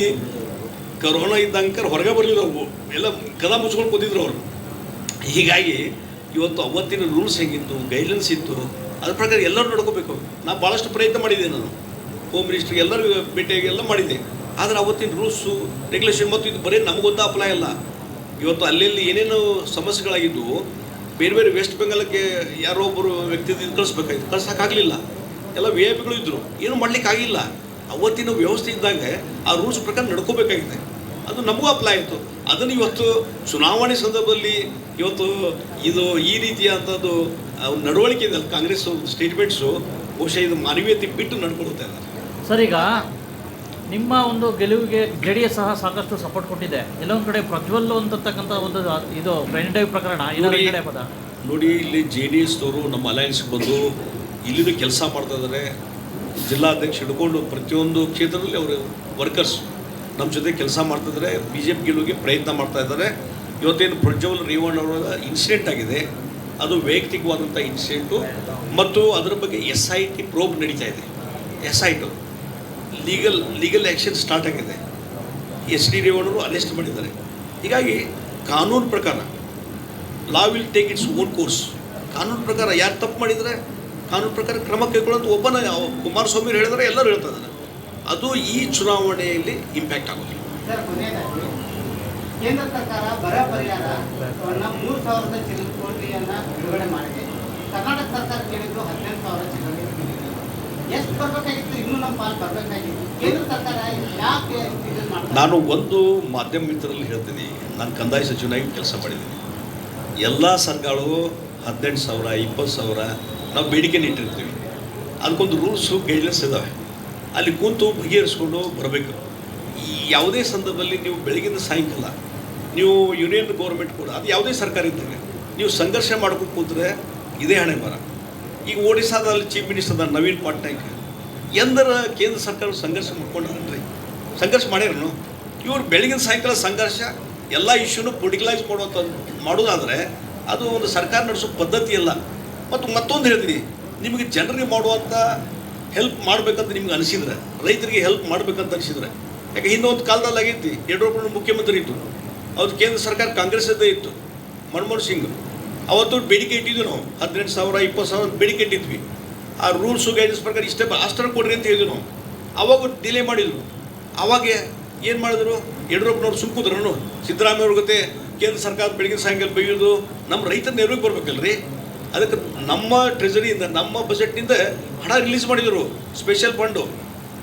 ಕರೋನಾ ಇದ್ದಂಗೆ ಹೊರಗೆ ಬರಲಿಲ್ಲ, ಅವರು ಎಲ್ಲ ಕದ ಮುಚ್ಕೊಂಡು ಕೂತಿದ್ರು ಅವರು. ಹೀಗಾಗಿ ಇವತ್ತು ಅವತ್ತಿನ ರೂಲ್ಸ್ ಹೆಂಗಿತ್ತು, ಗೈಡ್ಲೈನ್ಸ್ ಇತ್ತು, ಅದ್ರ ಪ್ರಕಾರ ಎಲ್ಲರೂ ನಡ್ಕೋಬೇಕು. ನಾನು ಭಾಳಷ್ಟು ಪ್ರಯತ್ನ ಮಾಡಿದ್ದೆ. ನಾನು ಹೋಮ್ ಮಿನಿಸ್ಟ್ರಿಗೆ ಎಲ್ಲರೂ ಭೇಟಿಯಾಗಿ ಎಲ್ಲ ಮಾಡಿದ್ದೆ. ಆದರೆ ಅವತ್ತಿನ ರೂಲ್ಸು ರೆಗ್ಯುಲೇಷನ್ ಮತ್ತು ಇದು ಬರೀ ನಮಗೊಂದು ಅಪ್ಲೈ ಅಲ್ಲ. ಇವತ್ತು ಅಲ್ಲೆಲ್ಲಿ ಏನೇನು ಸಮಸ್ಯೆಗಳಾಗಿದ್ದು, ಬೇರೆ ಬೇರೆ ವೆಸ್ಟ್ ಬೆಂಗಾಲಕ್ಕೆ ಯಾರೋ ಒಬ್ಬರು ವ್ಯಕ್ತಿ ಕಳಿಸ್ಬೇಕಾಗಿತ್ತು, ಕಳ್ಸೋಕ್ಕಾಗಲಿಲ್ಲ. ಎಲ್ಲ VIP ಇದ್ದರು, ಏನೂ ಮಾಡಲಿಕ್ಕಾಗಿಲ್ಲ. ಅವತ್ತಿನ ವ್ಯವಸ್ಥೆ ಇದ್ದಾಗ ಆ ರೂಲ್ಸ್ ಪ್ರಕಾರ ನಡ್ಕೋಬೇಕಾಗಿದೆ. ಅದು ನಮಗೂ ಅಪ್ಲೈ ಆಯಿತು. ಅದನ್ನು ಇವತ್ತು ಚುನಾವಣೆ ಸಂದರ್ಭದಲ್ಲಿ ಇವತ್ತು ಇದು ಈ ರೀತಿಯಾದಂಥದ್ದು ನಡವಳಿಕೆ ಇದೆ ಕಾಂಗ್ರೆಸ್ ಸ್ಟೇಟ್ಮೆಂಟ್ಸು. ಬಹುಶಃ ಇದು ಮಾನವೀಯತೆ ಬಿಟ್ಟು ನಡ್ಕೊಳ್ತಾ ಇದ್ದಾರೆ. ಸರ್, ಈಗ ನಿಮ್ಮ ಒಂದು ಗೆಲುವಿಗೆ JDS ಸಹ ಸಾಕಷ್ಟು ಸಪೋರ್ಟ್ ಕೊಟ್ಟಿದೆ. ಎಲ್ಲೊಂದು ಕಡೆ ಪ್ರಜ್ವಲ್ ಅಂತಕ್ಕಂಥ ಒಂದು ಇದು ಬ್ರೈನ್ ಪ್ರಕರಣ ನೋಡಿ, ಇಲ್ಲಿ JDSದವರು ನಮ್ಮ ಅಲಯನ್ಸ್ಗೆ ಬಂದು ಇಲ್ಲಿನೂ ಕೆಲಸ ಮಾಡ್ತಾ ಇದ್ದಾರೆ. ಜಿಲ್ಲಾಧ್ಯಕ್ಷ ಹಿಡ್ಕೊಂಡು ಪ್ರತಿಯೊಂದು ಕ್ಷೇತ್ರದಲ್ಲಿ ಅವರು ವರ್ಕರ್ಸ್ ನಮ್ಮ ಜೊತೆ ಕೆಲಸ ಮಾಡ್ತಿದ್ದಾರೆ. BJP ಗೆಲುವಿಗೆ ಪ್ರಯತ್ನ ಮಾಡ್ತಾ ಇದ್ದಾರೆ. ಇವತ್ತೇನು ಪ್ರಜ್ವಲ್ ರೇವಣ್ಣ ಅವರ ಇನ್ಸಿಡೆಂಟ್ ಆಗಿದೆ, ಅದು ವೈಯಕ್ತಿಕವಾದಂಥ ಇನ್ಸಿಡೆಂಟು. ಮತ್ತು ಅದರ ಬಗ್ಗೆ SIT ಪ್ರೋಬ್ ನಡೀತಾ ಇದೆ. SIT ಲೀಗಲ್ ಆ್ಯಕ್ಷನ್ ಸ್ಟಾರ್ಟ್ ಆಗಿದೆ. SD ರೇವಣ್ಣವರು ಅರೆಸ್ಟ್ ಮಾಡಿದ್ದಾರೆ. ಹೀಗಾಗಿ ಕಾನೂನು ಪ್ರಕಾರ law will take its own course. ಕಾನೂನು ಪ್ರಕಾರ ಯಾರು ತಪ್ಪು ಮಾಡಿದರೆ ಕಾನೂನು ಪ್ರಕಾರ ಕ್ರಮ ಕೈಗೊಳ್ಳೋದು ಒಬ್ಬನ ಕುಮಾರಸ್ವಾಮಿ ಹೇಳಿದರೆ ಎಲ್ಲರೂ ಹೇಳ್ತಾ ಇದ್ದಾರೆ. ಅದು ಈ ಚುನಾವಣೆಯಲ್ಲಿ ಇಂಪ್ಯಾಕ್ಟ್ ಆಗೋದಿಲ್ಲ. ಸರ್, ಕೊನೆಯದಾಗಿ ಕೇಂದ್ರ ಸರ್ಕಾರ ಬರ ಪರಿಹಾರ 3,000 ಕೋಟಿಯನ್ನು ಬಿಡುಗಡೆ ಮಾಡಿದೆ. ಕರ್ನಾಟಕ ಸರ್ಕಾರ ಕೇಳಿದ್ರು 18,000 ಚಿಲ್ಲರೆ. ಎಷ್ಟು ಬರಬೇಕಾಗಿತ್ತು? ಇನ್ನೂ ನಮ್ಮ ಪಾಲು ಬರಬೇಕಾಗಿತ್ತು. ಕೇಂದ್ರ ಸರ್ಕಾರ ಯಾಕೆ ಇದನ್ನು ಮಾಡ್ತಾರೆ? ನಾನು ಒಂದು ಮಾಧ್ಯಮ ಮಿತ್ರರಲ್ಲಿ ಹೇಳ್ತೀನಿ, ನಾನು ಕಂದಾಯ ಸಚಿವನಾಗಿ ಕೆಲಸ ಮಾಡಿದ್ದೀನಿ. ಎಲ್ಲ ಸರ್ಕಾರಗಳು 18,000 20,000 ನಾವು ಬೇಡಿಕೆನ ಇಟ್ಟಿರ್ತೀವಿ. ಅದಕ್ಕೊಂದು ರೂಲ್ಸು ಗೈಡ್ಲೈನ್ಸ್ ಇದ್ದಾವೆ. ಅಲ್ಲಿ ಕೂತು ಬಗೆಹರಿಸ್ಕೊಂಡು ಬರಬೇಕು. ಈ ಯಾವುದೇ ಸಂದರ್ಭದಲ್ಲಿ ನೀವು ಬೆಳಗಿನ ಸಾಯಂಕಾಲ ನೀವು ಯೂನಿಯನ್ ಗೌರ್ಮೆಂಟ್ ಕೂಡ ಅದು ಯಾವುದೇ ಸರ್ಕಾರ ಇದ್ದಾಗ ನೀವು ಸಂಘರ್ಷ ಮಾಡ್ಕೊಂಡು ಕೂತ್ರೆ ಇದೇ ಹಣೆ ಬರ. ಈಗ ಒಡಿಸ್ಸಾದಲ್ಲಿ ಚೀಫ್ ಮಿನಿಸ್ಟರ್ ನವೀನ್ ಪಟ್ನಾಯಕ್ ಎಂದರ ಕೇಂದ್ರ ಸರ್ಕಾರ ಸಂಘರ್ಷ ಮಾಡ್ಕೊಂಡ್ರಿ, ಸಂಘರ್ಷ ಮಾಡ್ಯಾರನು. ಇವರು ಬೆಳಗಿನ ಸಾಯಂಕಾಲ ಸಂಘರ್ಷ ಎಲ್ಲ ಇಶ್ಯೂನು ಪೊಲಿಟಿಕಲೈಸ್ ಮಾಡೋದಾದರೆ ಅದು ಒಂದು ಸರ್ಕಾರ ನಡೆಸೋ ಪದ್ಧತಿ ಅಲ್ಲ. ಮತ್ತು ಮತ್ತೊಂದು ಹೇಳ್ತೀನಿ, ನಿಮಗೆ ಜನರಿಗೆ ಮಾಡುವಂಥ ಹೆಲ್ಪ್ ಮಾಡಬೇಕಂತ ನಿಮ್ಗೆ ಅನಿಸಿದ್ರೆ, ರೈತರಿಗೆ ಹೆಲ್ಪ್ ಮಾಡಬೇಕಂತ ಅನಿಸಿದ್ರೆ, ಯಾಕೆ ಹಿಂದೊಂದು ಕಾಲದಲ್ಲಿ ಆಗೈತಿ, ಯಡಿಯೂರಪ್ಪನ ಮುಖ್ಯಮಂತ್ರಿ ಇತ್ತು, ಅವ್ರು ಕೇಂದ್ರ ಸರ್ಕಾರ ಕಾಂಗ್ರೆಸ್ಸದ್ದೇ ಇತ್ತು, ಮನಮೋಹನ್ ಸಿಂಗ್. ಅವತ್ತು ಬೇಡಿಕೆ ಇಟ್ಟಿದ್ವಿ ನಾವು, 18,000 20,000 ಬೇಡಿಕೆ ಇಟ್ಟಿದ್ವಿ. ಆ ರೂಲ್ಸು ಗೈಡೆನ್ಸ್ ಪ್ರಕಾರ ಇಷ್ಟೇ ಅಷ್ಟರ ಕೊಡ್ರಿ ಅಂತ ಹೇಳಿದ್ವಿ ನಾವು. ಅವಾಗ ಡಿಲೇ ಮಾಡಿದರು. ಅವಾಗ ಏನು ಮಾಡಿದ್ರು, ಯಡಿಯೂರಪ್ಪನವ್ರು ಸುಮ್ಕುದ್ರನು, ಸಿದ್ದರಾಮಯ್ಯ ಅವ್ರ ಜೊತೆ ಕೇಂದ್ರ ಸರ್ಕಾರ ಬೆಳಗಿನ ಸಾಯಂಕಾಲ ಬೈಯೋದು. ನಮ್ಮ ರೈತರ ನೆರವಿಗೆ ಬರ್ಬೇಕಲ್ರಿ, ಅದಕ್ಕೆ ನಮ್ಮ ಟ್ರೆಜರಿಯಿಂದ ನಮ್ಮ ಬಜೆಟ್ನಿಂದ ಹಣ ರಿಲೀಸ್ ಮಾಡಿದರು. ಸ್ಪೆಷಲ್ ಫಂಡು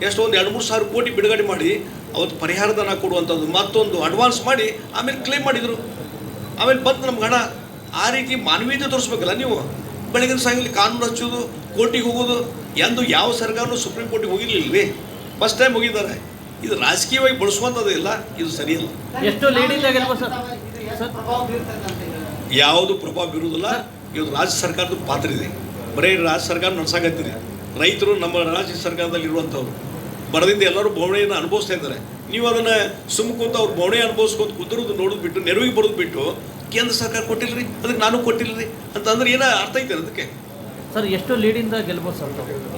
ಎಷ್ಟು ಒಂದು 2-3 ಸಾವಿರ ಕೋಟಿ ಬಿಡುಗಡೆ ಮಾಡಿ ಅವತ್ತು ಪರಿಹಾರಧನ ಕೊಡುವಂಥದ್ದು, ಮತ್ತೊಂದು ಅಡ್ವಾನ್ಸ್ ಮಾಡಿ ಆಮೇಲೆ ಕ್ಲೇಮ್ ಮಾಡಿದರು. ಆಮೇಲೆ ಬಂದು ನಮ್ಗೆ ಹಣ. ಆ ರೀತಿ ಮಾನವೀಯತೆ ತೋರಿಸ್ಬೇಕಲ್ಲ ನೀವು. ಬೆಳಗಿನ ಸಾಯಂಕಾಲ ಕಾನೂನು ಹಚ್ಚೋದು, ಕೋರ್ಟಿಗೆ ಹೋಗೋದು, ಎಂದು ಯಾವ ಸರ್ಕಾರನೂ ಸುಪ್ರೀಂ ಕೋರ್ಟಿಗೆ ಹೋಗಿರ್ಲಿಲ್ವೇ, ಫಸ್ಟ್ ಟೈಮ್ ಹೋಗಿದ್ದಾರೆ. ಇದು ರಾಜಕೀಯವಾಗಿ ಬಳಸುವಂಥದ್ದು ಇಲ್ಲ, ಇದು ಸರಿಯಲ್ಲ. ಎಷ್ಟು ಲೀಡಿಂಗ್ ಗೆಲ್ಬೋದು ಸರ್? ಇದು ಎಷ್ಟು ಪ್ರಭಾವ ಬೀರ್ತದೆ ಅಂತ ಹೇಳಿ ಯಾವುದು ಪ್ರಭಾವ ಬೀರುವುದಿಲ್ಲ. ಇವತ್ತು ರಾಜ್ಯ ಸರ್ಕಾರದ ಪಾತ್ರ ಇದೆ. ಬರೀ ರಾಜ್ಯ ಸರ್ಕಾರ ನಡ್ಸಾಕತ್ತೀರಿ. ರೈತರು ನಮ್ಮ ರಾಜ್ಯ ಸರ್ಕಾರದಲ್ಲಿ ಇರುವಂಥವ್ರು ಬರದಿಂದ ಎಲ್ಲರೂ ಬವಣೆಯನ್ನು ಅನುಭವಿಸ್ತಾ ಇದ್ದಾರೆ. ನೀವು ಅದನ್ನು ಸುಮ್ಕೊಂತ ಅವ್ರು ಬವಣೆ ಅನುಭವಿಸ್ಕೊಂಡು ಕುದುರೋದು ನೋಡೋದು ಬಿಟ್ಟು, ನೆರವಿಗೆ ಬರೋದು ಬಿಟ್ಟು, ಕೇಂದ್ರ ಸರ್ಕಾರ ಕೊಟ್ಟಿಲ್ರಿ, ಅದಕ್ಕೆ ನಾನು ಕೊಟ್ಟಿಲ್ರಿ ಅಂತಂದ್ರೆ ಏನೋ ಅರ್ಥ ಐತೆ ಅದಕ್ಕೆ. ಸರ್ ಎಷ್ಟು ಲೀಡಿಂದ ಗೆಲ್ಬೋದು ಸರ್?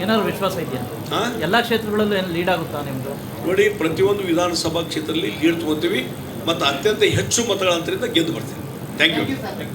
ಏನಾದ್ರು ವಿಶ್ವಾಸ ಇದೆಯಾ? ಹಾಂ, ಎಲ್ಲ ಕ್ಷೇತ್ರಗಳಲ್ಲೂ ಏನು ಲೀಡ್ ಆಗುತ್ತಾ ನಿಮ್ಮದು? ನೋಡಿ, ಪ್ರತಿಯೊಂದು ವಿಧಾನಸಭಾ ಕ್ಷೇತ್ರದಲ್ಲಿ ಲೀಡ್ ತೊಗೊತೀವಿ ಮತ್ತು ಅತ್ಯಂತ ಹೆಚ್ಚು ಮತಗಳ ಅಂತರಿಂದ ಗೆದ್ದು ಬರ್ತೀವಿ. Thank you. ಸರ್.